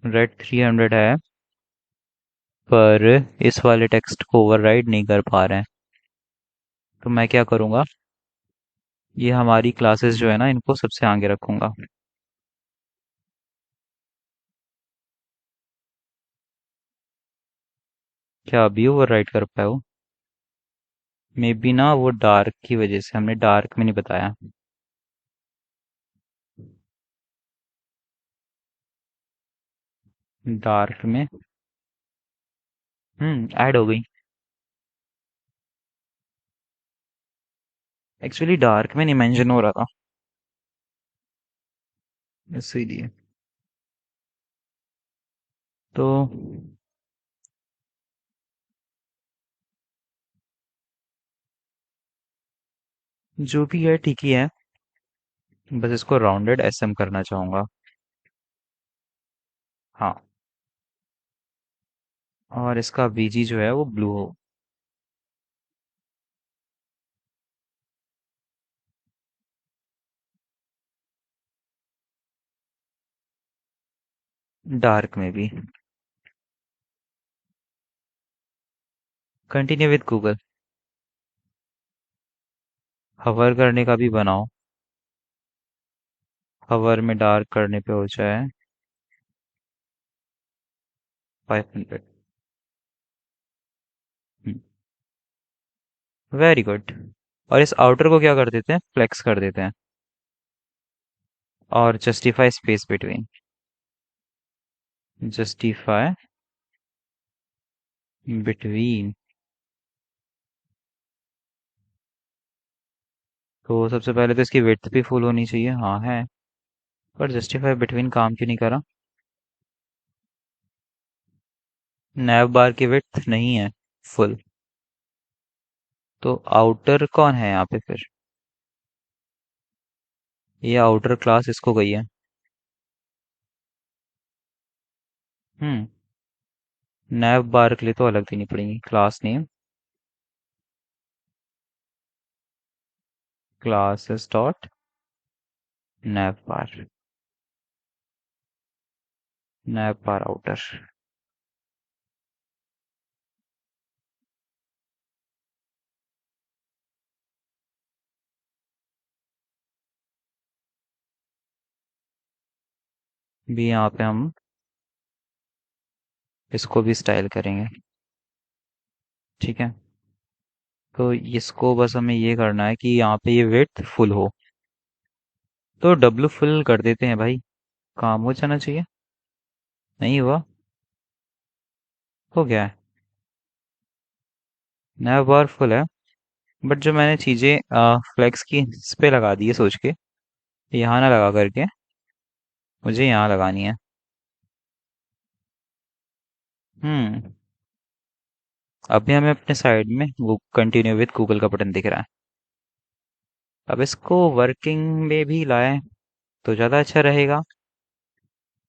रेड 300 है, पर इस वाले टेक्स्ट को ओवरराइड नहीं कर पा रहे हैं। तो मैं क्या करूँगा, ये हमारी क्लासेस जो है ना, इनको सबसे आगे रखूंगा। क्या अभी ओवरराइड कर पाए हो? मे बी ना, वो डार्क की वजह से, हमने डार्क में नहीं बताया। डार्क में ऐड हो गई। एक्चुअली डार्क में नहीं मेंशन हो रहा था, इसीलिए। तो जो भी है ठीक ही है, बस इसको राउंडेड एसएम करना चाहूंगा। हाँ। और इसका बीजी जो है वो ब्लू हो। डार्क में भी। Continue with Google. हवर करने का भी बनाओ। हवर में डार्क करने पे हो जाए 500। Very good. और इस आउटर को क्या कर देते हैं, फ्लेक्स कर देते हैं। और justify space between. Justify between. तो सबसे पहले तो इसकी विड्थ भी फुल होनी चाहिए, हाँ है। पर जस्टिफाई बिटवीन काम क्यों नहीं करा। नैव बार की विड्थ नहीं है फुल। तो आउटर कौन है यहाँ पे फिर। ये आउटर क्लास इसको गई है। हम्म। नैव बार के लिए तो अलग देनी पड़ेगी क्लास नेम। क्लासेस डॉट नैव बार। नैव बार आउटर। भी यहाँ पे हम इसको भी स्टाइल करेंगे। ठीक है। तो इसको बस हमें ये करना है कि यहाँ पे ये विड्थ फुल हो। तो डब्लू फुल कर देते हैं भाई, काम हो जाना चाहिए। नहीं हुआ। हो गया है। नया बार फुल है। बट जो मैंने चीजें फ्लेक्स की इस पे लगा दी है सोच के, यहाँ ना लगा करके मुझे यहाँ लगानी है। हम्म। अभी हमें अपने साइड में वो कंटिन्यू विद गूगल का बटन दिख रहा है। अब इसको वर्किंग में भी लाएं तो ज़्यादा अच्छा रहेगा।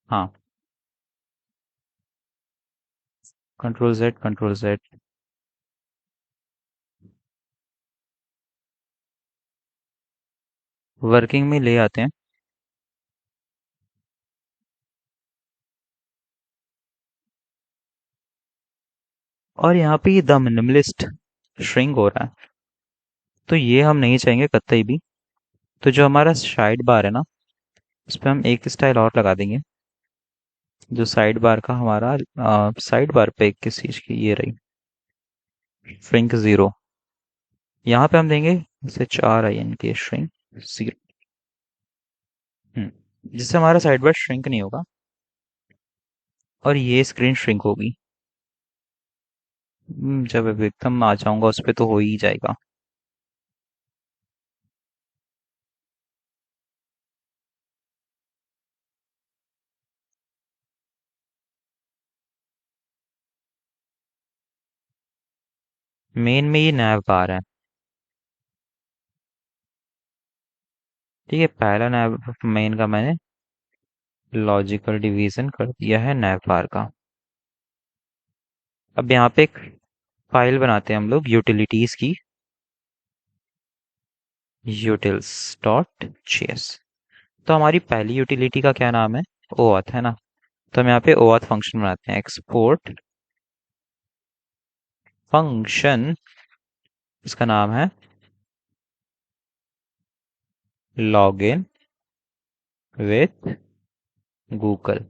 हाँ। Control Z, control Z. Working में ले आते हैं। और यहाँ पे ये द मिनिमलिस्ट श्रिंक हो रहा है, तो ये हम नहीं चाहेंगे कतई भी। तो जो हमारा साइड बार है ना, उस पर हम एक स्टाइल और लगा देंगे। जो साइड बार का हमारा साइड बार पे किस चीज़ की ये रही, श्रिंक जीरो। यहाँ पे हम देंगे SHRINK के श्रिंक जीरो। जिससे हमारा साइड बार श्रिंक नहीं होगा और ये स्क्रीन श्रिंक होगी। जब अब एकदम आ जाऊंगा उस पे तो हो ही जाएगा। मेन में ये नैव बार है। ठीक है, पहला नैव मेन का मैंने लॉजिकल डिवीजन कर दिया है नैव बार का। अब यहाँ पे एक फाइल बनाते हैं हम लोग यूटिलिटीज की। utils dot js। तो हमारी पहली यूटिलिटी का क्या नाम है, OAuth है ना। तो हम यहाँ पे OAuth फंक्शन बनाते हैं, एक्सपोर्ट फंक्शन। इसका नाम है लॉगिन विथ गूगल।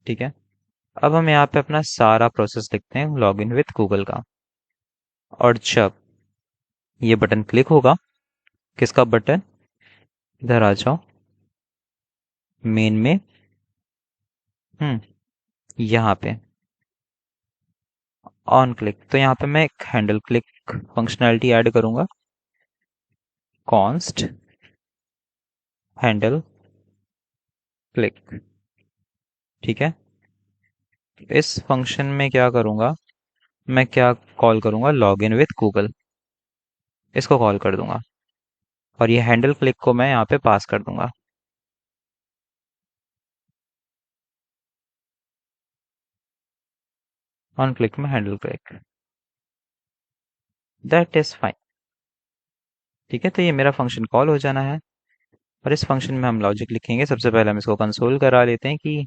ठीक है। अब हम यहाँ पे अपना सारा प्रोसेस लिखते हैं लॉगिन विथ गूगल का। और जब ये बटन क्लिक होगा, किसका बटन, इधर आ जाओ, मेन में यहाँ पे ऑन क्लिक, तो यहाँ पे मैं एक हैंडल क्लिक फंक्शनैलिटी ऐड करूंगा। कॉन्स्ट हैंडल क्लिक, ठीक है। इस फंक्शन में क्या करूंगा, मैं क्या कॉल करूंगा, लॉग इन विथ गूगल, इसको कॉल कर दूंगा। और ये हैंडल क्लिक को मैं यहाँ पे पास कर दूंगा। ऑन क्लिक में handle click, that is fine. ठीक है, तो ये मेरा फंक्शन कॉल हो जाना है। और इस फंक्शन में हम लॉजिक लिखेंगे। सबसे पहले हम इसको कंसोल करा लेते हैं कि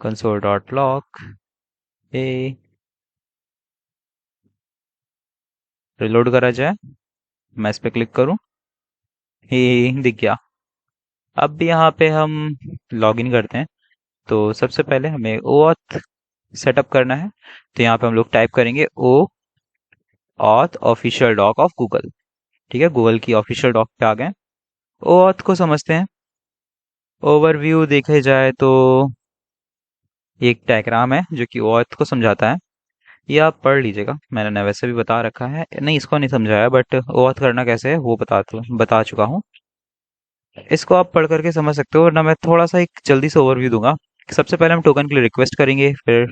कंसोल डॉट लॉग ए, रिलोड करा जाए। मैं इस पे क्लिक करूं, ये दिख गया। अब भी यहाँ पे हम लॉग इन करते हैं। तो सबसे पहले हमें ओ ऑथ सेटअप करना है। तो यहाँ पे हम लोग टाइप करेंगे O auth official doc of Google. ठीक है, गूगल की ऑफिशियल डॉक पे आ गए। ओ ऑथ को समझते हैं। ओवरव्यू देखे जाए तो ये एक डायग्राम है जो कि ओ ऑथ को समझाता है। ये आप पढ़ लीजिएगा, मैंने न वैसे भी बता रखा है, नहीं इसको नहीं समझाया, बट ओ ऑथ करना कैसे है वो बता चुका हूँ। इसको आप पढ़ करके समझ सकते हो, वरना मैं थोड़ा सा एक जल्दी से ओवरव्यू दूंगा। सबसे पहले हम टोकन के लिए रिक्वेस्ट करेंगे, फिर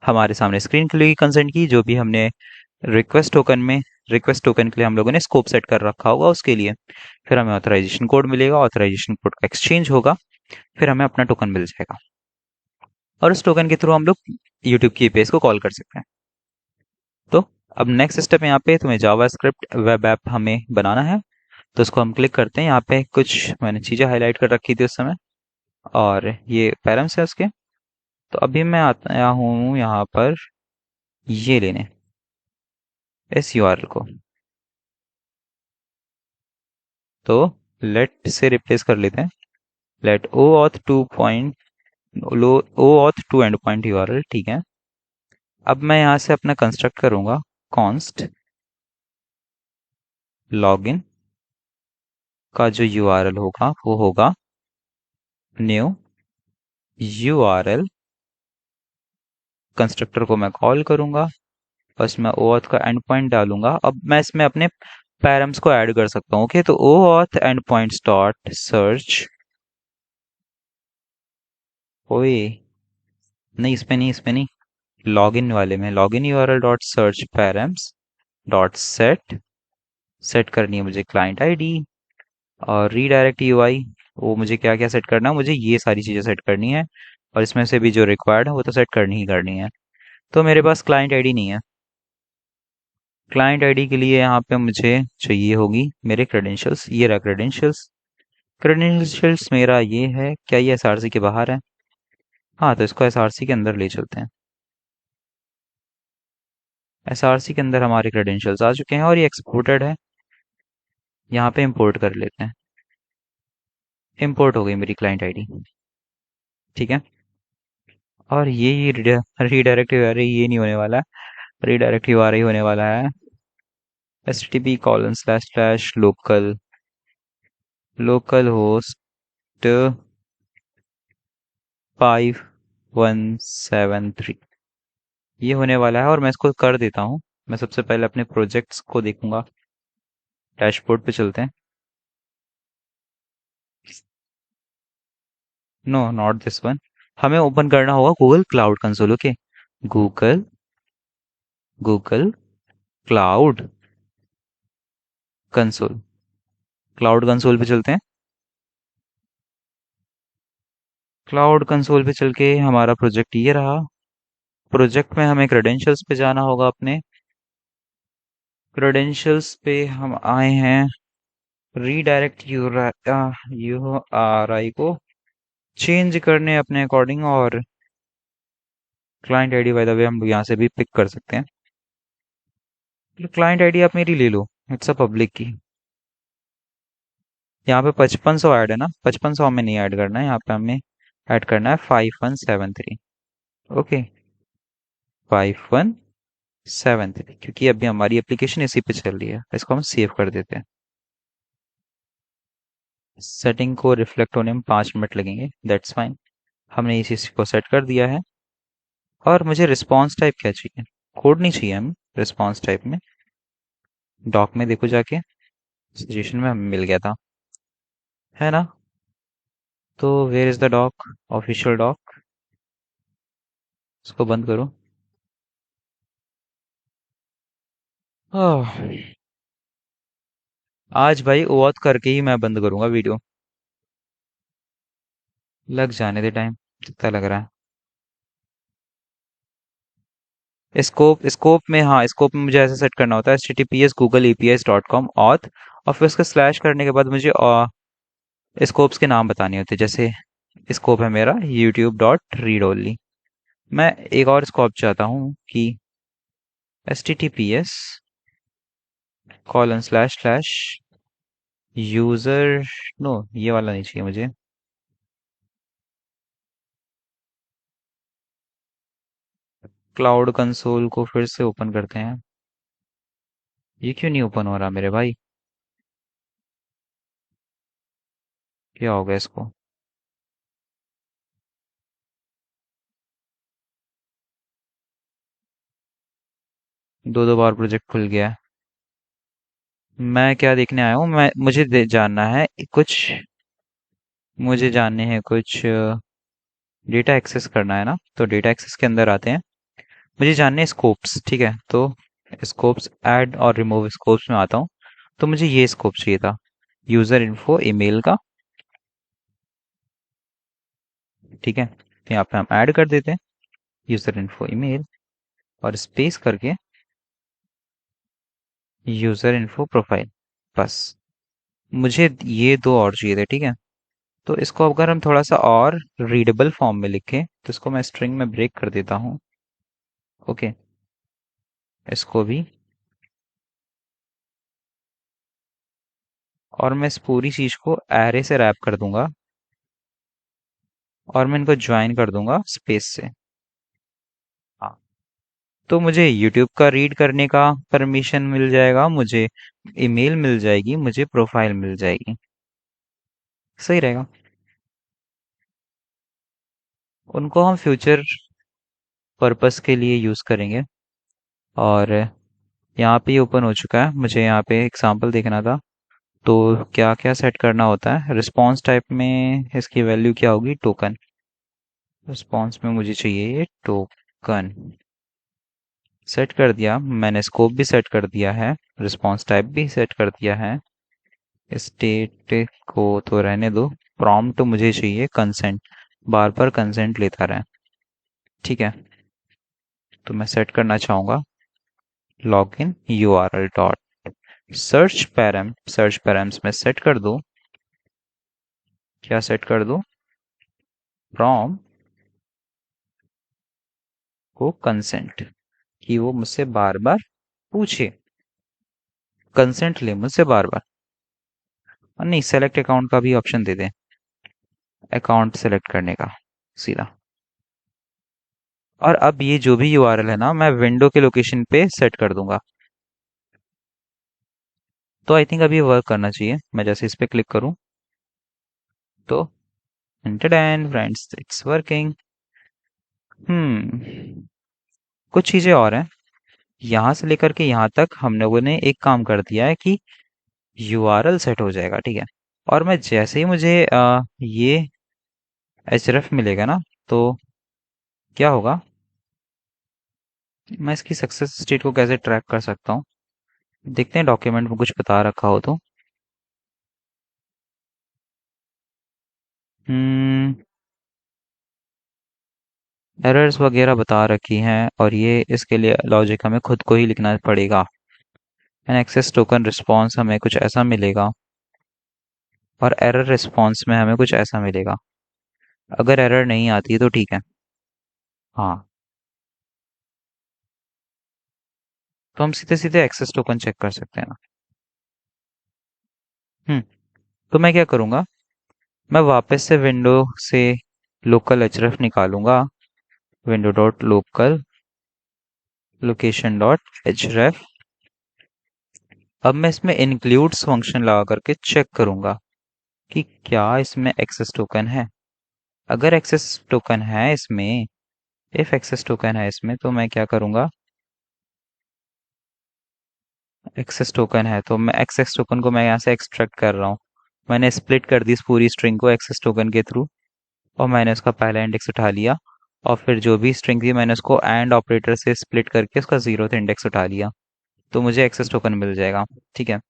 हमारे सामने स्क्रीन खुलेगी कंसेंट की, जो भी हमने रिक्वेस्ट टोकन में, रिक्वेस्ट टोकन के लिए हम लोगों ने स्कोप सेट कर रखा होगा उसके लिए। फिर हमें ऑथराइजेशन कोड मिलेगा, ऑथराइजेशन कोड का एक्सचेंज होगा, फिर हमें अपना टोकन मिल जाएगा। और उस टोकन के थ्रू हम लोग यूट्यूब की एपीआई को कॉल कर सकते हैं। तो अब नेक्स्ट स्टेप यहाँ पे तुम्हें जावास्क्रिप्ट वेब ऐप हमें बनाना है। तो उसको हम क्लिक करते हैं। यहाँ पे कुछ मैंने चीज़ें हाईलाइट कर रखी थी उस समय, और ये पैरम्स है उसके। तो अभी मैं आया हूँ यहाँ पर ये लेने, इस यूआरएल को। तो लेट से रिप्लेस कर लेते हैं, let O auth two point, लो O auth two end point URL, ठीक है। अब मैं यहाँ से अपना कंस्ट्रक्ट करूंगा, कॉन्स्ट लॉगिन का जो यूआरएल होगा वो होगा न्यू यूआरएल। कंस्ट्रक्टर को मैं कॉल करूंगा, बस मैं ओऑथ का एंड पॉइंट डालूंगा। अब मैं इसमें अपने पैरम्स को ऐड कर सकता हूँ। ओके, तो OAuth and points dot search, ओए नहीं इसमें नहीं, इसमें नहीं, लॉगिन वाले में, login URL dot search params dot set, set करनी है मुझे क्लाइंट आईडी और रीडायरेक्ट यूआई। वो मुझे क्या क्या सेट करना है, मुझे ये सारी चीज़ें सेट करनी है। और इसमें से भी जो रिक्वायर्ड है वो तो सेट करनी ही करनी है। तो मेरे पास क्लाइंट आईडी नहीं है। क्लाइंट आईडी के लिए यहाँ पे मुझे चाहिए होगी मेरे क्रेडेंशियल्स। ये रहा क्रेडेंशियल्स। क्रेडेंशियल्स मेरा ये है, क्या ये एसआरसी के बाहर है? हाँ, तो इसको एसआरसी के अंदर ले चलते हैं। एसआरसी के अंदर हमारे क्रेडेंशियल्स आ चुके हैं और ये एक्सपोर्टेड है। यहाँ पे इंपोर्ट कर लेते हैं। इंपोर्ट हो गई मेरी क्लाइंट आईडी, ठीक है। और ये रीडायरेक्ट आ रही, ये नहीं होने वाला है, रीडायरेक्ट आ रही होने वाला है http:// लोकल लोकल होस्ट 5173, ये होने वाला है। और मैं इसको कर देता हूँ। मैं सबसे पहले अपने प्रोजेक्ट्स को देखूंगा। डैशबोर्ड पे चलते हैं। No, not this one. हमें ओपन करना होगा Google cloud console. Okay, Google Google cloud console, cloud console पे चलते हैं। क्लाउड कंसोल पे चल के हमारा प्रोजेक्ट ये रहा। प्रोजेक्ट में हमें क्रेडेंशियल्स पे जाना होगा अपने। क्रेडेंशियल्स पे हम आए हैं, रीडायरेक्ट यूआरआई को चेंज करने अपने अकॉर्डिंग। और client ID by the way हम लोग यहाँ से भी पिक कर सकते हैं। क्लाइंट आईडी आप मेरी ले लो, इट्स अ पब्लिक की। यहाँ पे 5500 ऐड है ना, 5500 हमें नहीं ऐड करना है, यहाँ पे हमें ऐड करना है 5173। ओके, 5173, क्योंकि अभी हमारी एप्लीकेशन इसी पे चल रही है। इसको हम सेव कर देते हैं। सेटिंग को रिफ्लेक्ट होने में 5 मिनट लगेंगे, दैट्स फाइन। हमने इस चीज़ को सेट कर दिया है। और मुझे रिस्पॉन्स टाइप क्या चाहिए? कोड नहीं चाहिए हमें रिस्पॉन्स टाइप में। डॉक में देखो जाके, सजेशन में हमें मिल गया था, है ना? तो where is the doc? Official doc. इसको बंद करो। आह, आज भाई ओआउट करके ही मैं बंद करूंगा वीडियो। लग जाने दे टाइम, जितना लग रहा है। स्कोप में, हाँ, स्कोप में मुझे ऐसे सेट करना होता है, https://google-apis.com auth, और फिर उसका स्लैश करने के बाद मुझे स्कोप्स के नाम बताने होते हैं। जैसे स्कोप है मेरा youtube.read only। मैं एक और स्कोप चाहता हूँ कि https://user, नो, ये वाला नहीं चाहिए मुझे। क्लाउड कंसोल को फिर से ओपन करते हैं। ये क्यों नहीं ओपन हो रहा मेरे भाई? क्या हो गया इसको? दो दो बार प्रोजेक्ट खुल गया है। मैं क्या देखने आया हूँ? जानना है कुछ, मुझे जानने हैं कुछ डेटा एक्सेस करना है ना, तो डेटा एक्सेस के अंदर आते हैं। मुझे जानने हैं स्कोप्स, ठीक है? तो स्कोप्स, ऐड और रिमूव स्कोप्स में आता हूँ। तो मुझे ये स्कोप चाहिए था, यूजर इन्फो ईमेल का, ठीक है? तो यहाँ पे हम ऐड कर देते हैं यूजर इन्फो ईमेल, और स्पेस करके यूजर इन्फो प्रोफाइल, बस। मुझे ये दो और चाहिए थे, ठीक है? तो इसको अगर हम थोड़ा सा और रीडेबल फॉर्म में लिखें, तो इसको मैं स्ट्रिंग में ब्रेक कर देता हूँ। ओके, इसको भी, और मैं इस पूरी चीज को एरे से रैप कर दूंगा, और मैं इनको ज्वाइन कर दूंगा स्पेस से। हाँ, तो मुझे यूट्यूब का रीड करने का परमिशन मिल जाएगा, मुझे ईमेल मिल जाएगी, मुझे प्रोफाइल मिल जाएगी। सही रहेगा। उनको हम फ्यूचर पर्पस के लिए यूज करेंगे। और यहाँ पे ओपन हो चुका है, मुझे यहाँ पे एग्जांपल देखना था। तो क्या क्या सेट करना होता है? रिस्पॉन्स टाइप में इसकी वैल्यू क्या होगी? टोकन। रिस्पॉन्स में मुझे चाहिए ये टोकन। सेट कर दिया मैंने, स्कोप भी सेट कर दिया है, रिस्पॉन्स टाइप भी सेट कर दिया है। स्टेट को तो रहने दो। प्रॉम्प्ट मुझे चाहिए कंसेंट, बार बार कंसेंट लेता रहे, ठीक है? तो मैं सेट करना चाहूंगा login URL dot search params में सेट कर दो। क्या सेट कर दो? प्रॉम्प्ट को कंसेंट, कि वो मुझसे बार बार पूछे, कंसेंट ले मुझसे बार बार। और नहीं, सेलेक्ट अकाउंट का भी ऑप्शन दे दें, अकाउंट सेलेक्ट करने का सीधा। और अब ये जो भी यूआरएल है ना, मैं विंडो के लोकेशन पे सेट कर दूंगा। तो आई थिंक अभी वर्क करना चाहिए। मैं जैसे इस पे क्लिक करूं, तो फ्रेंड्स, इट्स वर्किंग। कुछ चीजें और हैं। यहाँ से लेकर के यहाँ तक हम लोगों ने एक काम कर दिया है कि यूआरएल सेट हो जाएगा, ठीक है? और मैं जैसे ही मुझे ये एचरेफ मिलेगा ना, तो क्या होगा? मैं इसकी सक्सेस स्टेट को कैसे ट्रैक कर सकता हूँ? देखते हैं डॉक्यूमेंट में कुछ बता रखा हो तो। हम्म एरर्स वगैरह बता रखी हैं, और ये इसके लिए लॉजिक हमें खुद को ही लिखना पड़ेगा। एन एक्सेस टोकन रिस्पॉन्स हमें कुछ ऐसा मिलेगा, और एरर रिस्पॉन्स में हमें कुछ ऐसा मिलेगा। अगर एरर नहीं आती है तो ठीक है। हाँ, तो हम सीधे सीधे एक्सेस टोकन चेक कर सकते हैं ना। हम्म तो मैं क्या करूँगा? मैं वापस से विंडो से लोकल एचरेफ निकालूंगा, window dot local location dot href. अब मैं इसमें इंक्लूड्स फंक्शन लगा करके चेक करूंगा कि क्या इसमें एक्सेस टोकन है। अगर एक्सेस टोकन है इसमें, इफ एक्सेस टोकन है इसमें, तो मैं क्या करूंगा, एक्सेस टोकन है तो मैं एक्सेस टोकन को मैं यहाँ से एक्सट्रैक्ट कर रहा हूँ। मैंने स्प्लिट कर दी इस पूरी स्ट्रिंग को एक्सेस टोकन के थ्रू, और मैंने उसका पहला इंडेक्स उठा लिया, और फिर जो भी स्ट्रिंग थी मैंने उसको एंड ऑपरेटर से स्प्लिट करके उसका 0th इंडेक्स उठा लिया, तो मुझे एक्सेस टोकन मिल जाएगा। ठीक है।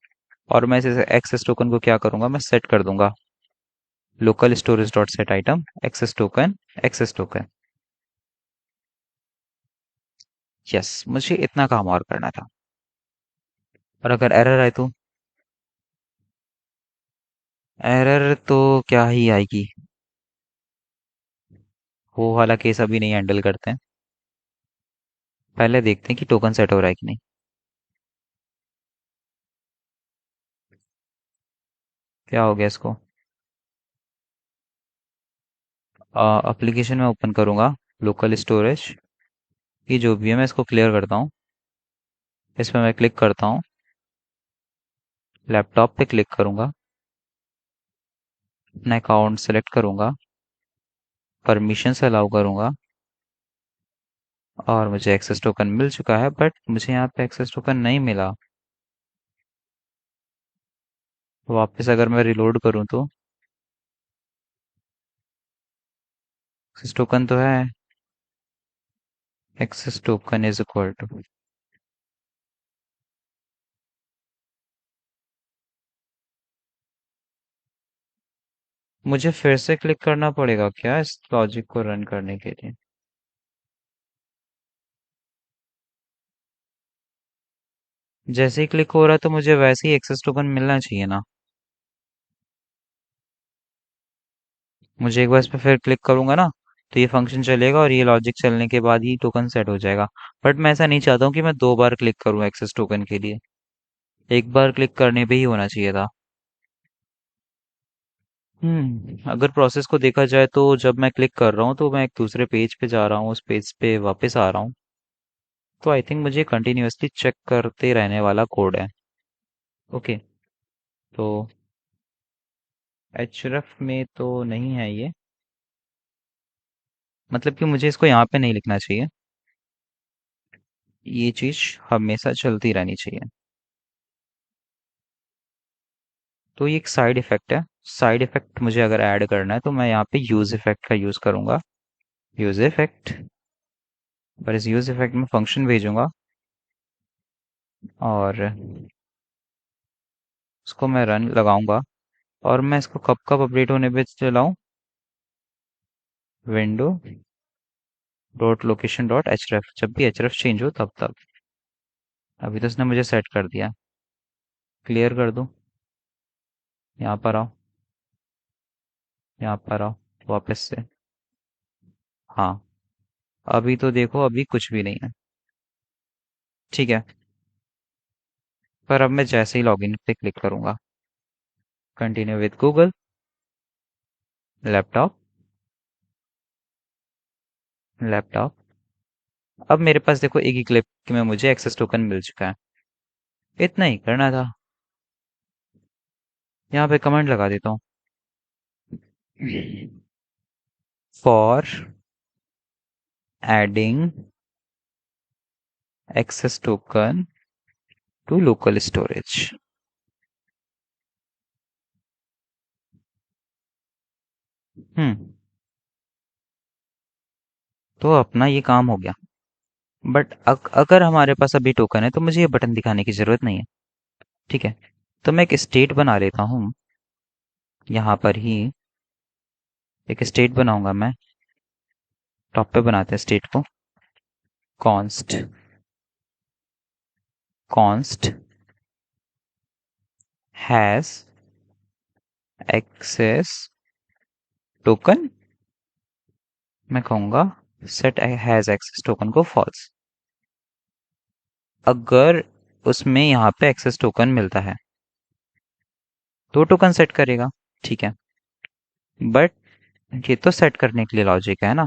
और मैं इस एक्सेस टोकन को क्या करूंगा, मैं सेट कर दूंगा, local storage dot set item access token, access token. Yes, मुझे इतना काम और करना था। और अगर एरर आए तो, एरर तो क्या ही आएगी, वो वाला केस अभी नहीं हैंडल करते हैं। पहले देखते हैं कि टोकन सेट हो रहा है कि नहीं। क्या हो गया इसको, एप्लीकेशन में ओपन करूंगा, लोकल स्टोरेज, ये जो भी है मैं इसको क्लियर करता हूँ। इस पर मैं क्लिक करता हूँ, लैपटॉप पे क्लिक करूंगा, अपना अकाउंट सेलेक्ट करूंगा, परमिशन से अलाउ करूंगा, और मुझे एक्सेस टोकन मिल चुका है, बट मुझे यहाँ पे एक्सेस टोकन नहीं मिला। वापस अगर मैं रिलोड करूँ तो एक्सेस टोकन तो है, access token is equal to, मुझे फिर से क्लिक करना पड़ेगा क्या इस लॉजिक को रन करने के लिए? जैसे ही क्लिक हो रहा है तो मुझे वैसे ही एक्सेस टोकन मिलना चाहिए ना। मुझे एक बार इस पर फिर क्लिक करूंगा ना, तो ये फंक्शन चलेगा और ये लॉजिक चलने के बाद ही टोकन सेट हो जाएगा। बट मैं ऐसा नहीं चाहता हूँ कि मैं 2 बार क्लिक करूँ एक्सेस टोकन के लिए, एक बार क्लिक करने पे ही होना चाहिए था। अगर प्रोसेस को देखा जाए तो जब मैं क्लिक कर रहा हूँ तो मैं एक दूसरे पेज पे जा रहा हूँ, उस पेज पे वापस आ रहा हूँ, तो आई थिंक मुझे कंटिन्यूअसली चेक करते रहने वाला कोड है। ओके। तो एचरफ में तो नहीं है ये, मतलब कि मुझे इसको यहाँ पे नहीं लिखना चाहिए, ये चीज हमेशा चलती रहनी चाहिए। तो ये एक साइड इफेक्ट है, साइड इफेक्ट मुझे अगर ऐड करना है तो मैं यहाँ पे यूज इफेक्ट का यूज करूंगा, यूज इफेक्ट, पर इस यूज इफेक्ट में फंक्शन भेजूंगा, और उसको मैं रन लगाऊंगा, और मैं इसको कब कब अपडेट होने पे चलाऊं, विंडो डॉट लोकेशन डॉट एचरेफ, जब भी एचरेफ चेंज हो तब तक। अभी तो इसने मुझे सेट कर दिया, क्लियर कर दूं, यहाँ पर आओ, यहाँ पर आओ वापस से। हाँ, अभी तो देखो अभी कुछ भी नहीं है। ठीक है। पर अब मैं जैसे ही लॉगिन पे क्लिक करूंगा, continue with Google, laptop, laptop, अब मेरे पास देखो एक ही क्लिक में मुझे एक्सेस टोकन मिल चुका है। इतना ही करना था। यहाँ पे कमेंट लगा देता हूँ, for adding access token to local storage. हम्म तो अपना ये काम हो गया। बट अगर हमारे पास अभी टोकन है तो मुझे ये बटन दिखाने की जरूरत नहीं है। ठीक है। तो मैं एक स्टेट बना लेता हूँ, यहाँ पर ही एक स्टेट बनाऊंगा मैं, टॉप पे बनाते हैं स्टेट को, const, const has access token, मैं कहूंगा सेट हैज एक्सेस टोकन को फॉल्स, अगर उसमें यहाँ पे एक्सेस टोकन मिलता है तो टोकन सेट करेगा। ठीक है। बट ये तो सेट करने के लिए लॉजिक है ना,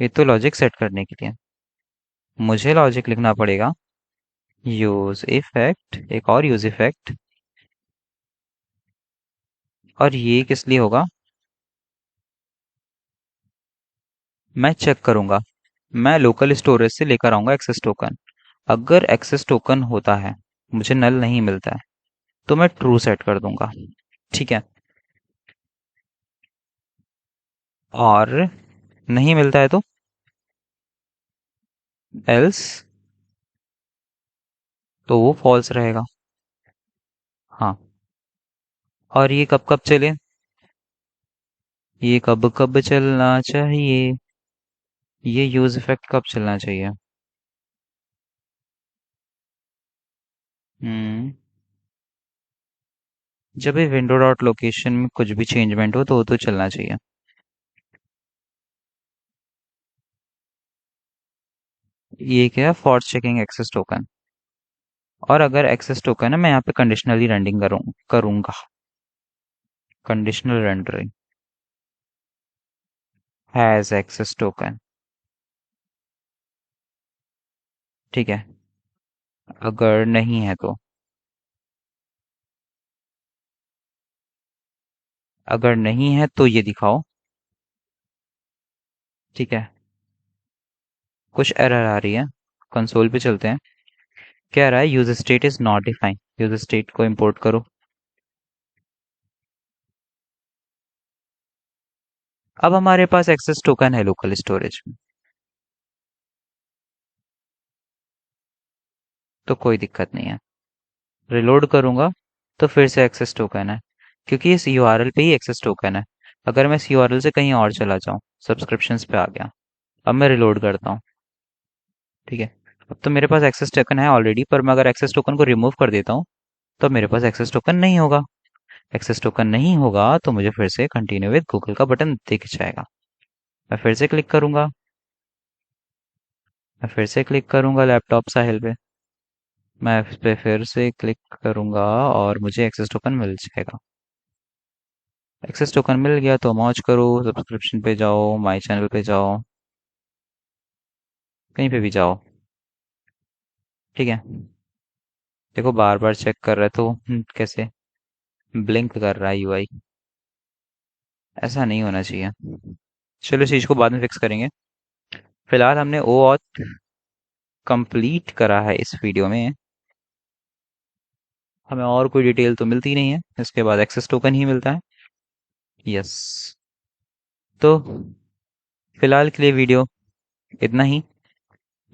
ये तो लॉजिक सेट करने के लिए मुझे लॉजिक लिखना पड़ेगा, यूज इफेक्ट, एक और यूज इफेक्ट, और ये किस लिए होगा? मैं चेक करूंगा। मैं लोकल स्टोरेज से लेकर आऊंगा एक्सेस टोकन। अगर एक्सेस टोकन होता है, मुझे नल नहीं मिलता है, तो मैं ट्रू सेट कर दूंगा। ठीक है। और नहीं मिलता है तो एल्स, तो वो फॉल्स रहेगा। हाँ। और ये कब कब चले? ये कब कब चलना चाहिए? ये यूज इफेक्ट कब चलना चाहिए? हम्म। जब भी विंडो डॉट लोकेशन में कुछ भी चेंजमेंट हो तो वो तो चलना चाहिए। ये क्या है? For checking access token. और अगर एक्सेस टोकन है, मैं यहाँ पे कंडीशनली रेंडिंग करूंगा। Conditional rendering has access token. ठीक है। अगर नहीं है तो, अगर नहीं है तो ये दिखाओ। ठीक है। कुछ एरर आ रही है। कंसोल पे चलते हैं। क्या रहा है? Use state is not defined. Use state को इंपोर्ट करो। अब हमारे पास एक्सेस टोकन है लोकल स्टोरेज में, तो कोई दिक्कत नहीं है। रिलोड करूंगा तो फिर से एक्सेस टोकन है, क्योंकि इस यूआरएल पे ही एक्सेस टोकन है। अगर मैं इस यूआरएल से कहीं और चला जाऊं, सब्सक्रिप्शंस पे आ गया। अब मैं रिलोड करता हूँ। ठीक है। अब तो मेरे पास एक्सेस टोकन है ऑलरेडी, पर मैं अगर एक्सेस टोकन को रिमूव कर देता हूँ तो मेरे पास एक्सेस टोकन नहीं होगा। एक्सेस टोकन नहीं होगा तो मुझे फिर से कंटिन्यू विद गूगल का बटन दिख जाएगा। मैं फिर से क्लिक करूंगा। मैं फिर से क्लिक करूंगा लैपटॉप साहिल पे। मैं इस पे फिर से क्लिक करूंगा और मुझे एक्सेस टोकन मिल जाएगा। एक्सेस टोकन मिल गया तो मौज करो, सब्सक्रिप्शन पे जाओ, माय चैनल पे जाओ, कहीं पे भी जाओ। ठीक है। देखो बार बार चेक कर रहा है तो कैसे ब्लिंक कर रहा है यूआई। ऐसा नहीं होना चाहिए। चलो इस चीज को बाद में फिक्स करेंगे। फिलहाल हमने ओ ऑथ कंप्लीट करा है इस वीडियो में। हमें और कोई डिटेल तो मिलती नहीं है, इसके बाद एक्सेस टोकन ही मिलता है। यस। तो फिलहाल के लिए वीडियो इतना ही।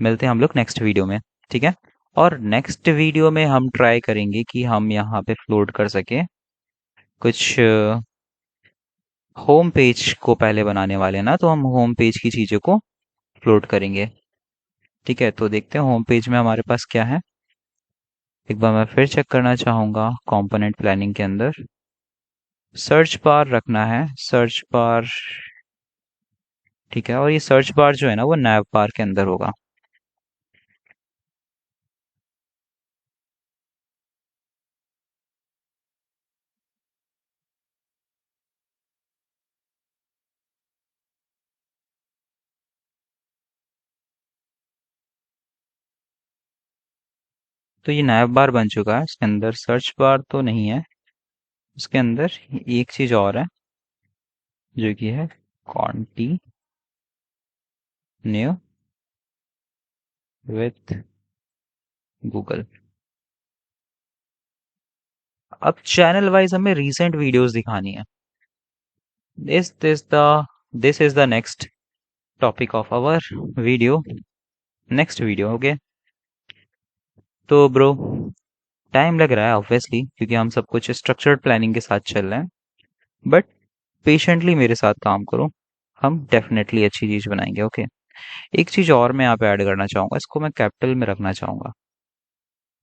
मिलते हैं हम लोग नेक्स्ट वीडियो में। ठीक है। और नेक्स्ट वीडियो में हम ट्राई करेंगे कि हम यहाँ पे फ्लोट कर सके कुछ होम पेज को पहले बनाने वाले हैं ना, तो हम होम पेज की चीज़ों को फ्लोट करेंगे। ठीक है। तो देखते हैं होम पेज में हमारे पास क्या है। एक बार मैं फिर चेक करना चाहूँगा कंपोनेंट प्लानिंग के अंदर। सर्च बार रखना है, सर्च बार। ठीक है। और ये सर्च बार जो है ना, वो नैव बार के अंदर होगा। तो ये नैव बार बन चुका है, इसके अंदर सर्च बार तो नहीं है। उसके अंदर एक चीज़ और है, जो कि है कॉन्टिन्यू विथ गूगल। अब चैनल वाइज हमें रीसेंट वीडियोस दिखानी है। This this the this is the next topic of our video. Next video. Okay. तो ब्रो, टाइम लग रहा है ऑब्वियसली, क्योंकि हम सब कुछ स्ट्रक्चर्ड प्लानिंग के साथ चल रहे हैं। बट पेशेंटली मेरे साथ काम करो, हम डेफिनेटली अच्छी चीज बनाएंगे। ओके। एक चीज और मैं यहाँ पे ऐड करना चाहूंगा, इसको मैं कैपिटल में रखना चाहूंगा।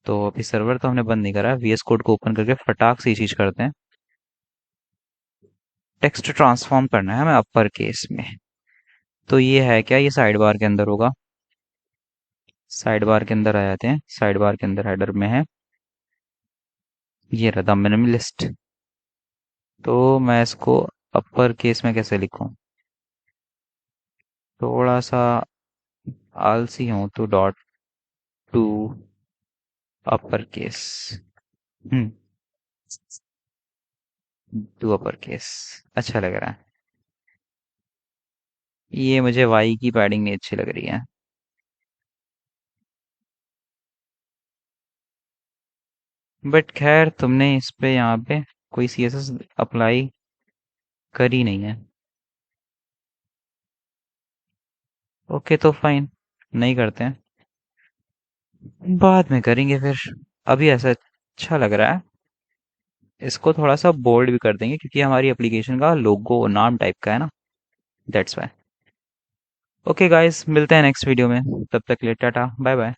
तो अभी सर्वर तो हमने बंद नहीं करा है, वीएस कोड को ओपन करके फटाक से ये चीज करते हैं। टेक्स्ट ट्रांसफॉर्म करना है हमें अपर केस में। तो ये है क्या? ये साइड बार के अंदर होगा। साइड बार के अंदर आ जाते हैं। साइड बार के अंदर हेडर में है, ये रहा मिनिमलिस्ट। तो मैं इसको अपर केस में कैसे लिखूं? थोड़ा सा आलसी हूं तो dot to upper case. Hmm. To upper case अच्छा लग रहा है। ये मुझे वाई की पैडिंग नहीं अच्छी लग रही है। बट खैर तुमने इस पे यहाँ पे कोई सीएसएस अप्लाई करी नहीं है। ओके तो फाइन, नहीं करते हैं, बाद में करेंगे फिर। अभी ऐसा अच्छा लग रहा है। इसको थोड़ा सा बोल्ड भी कर देंगे क्योंकि हमारी एप्लीकेशन का लोगो नाम टाइप का है ना, दैट्स वाई। ओके गाइस, मिलते हैं नेक्स्ट वीडियो में, तब तक के लिए टाटा बाय बाय।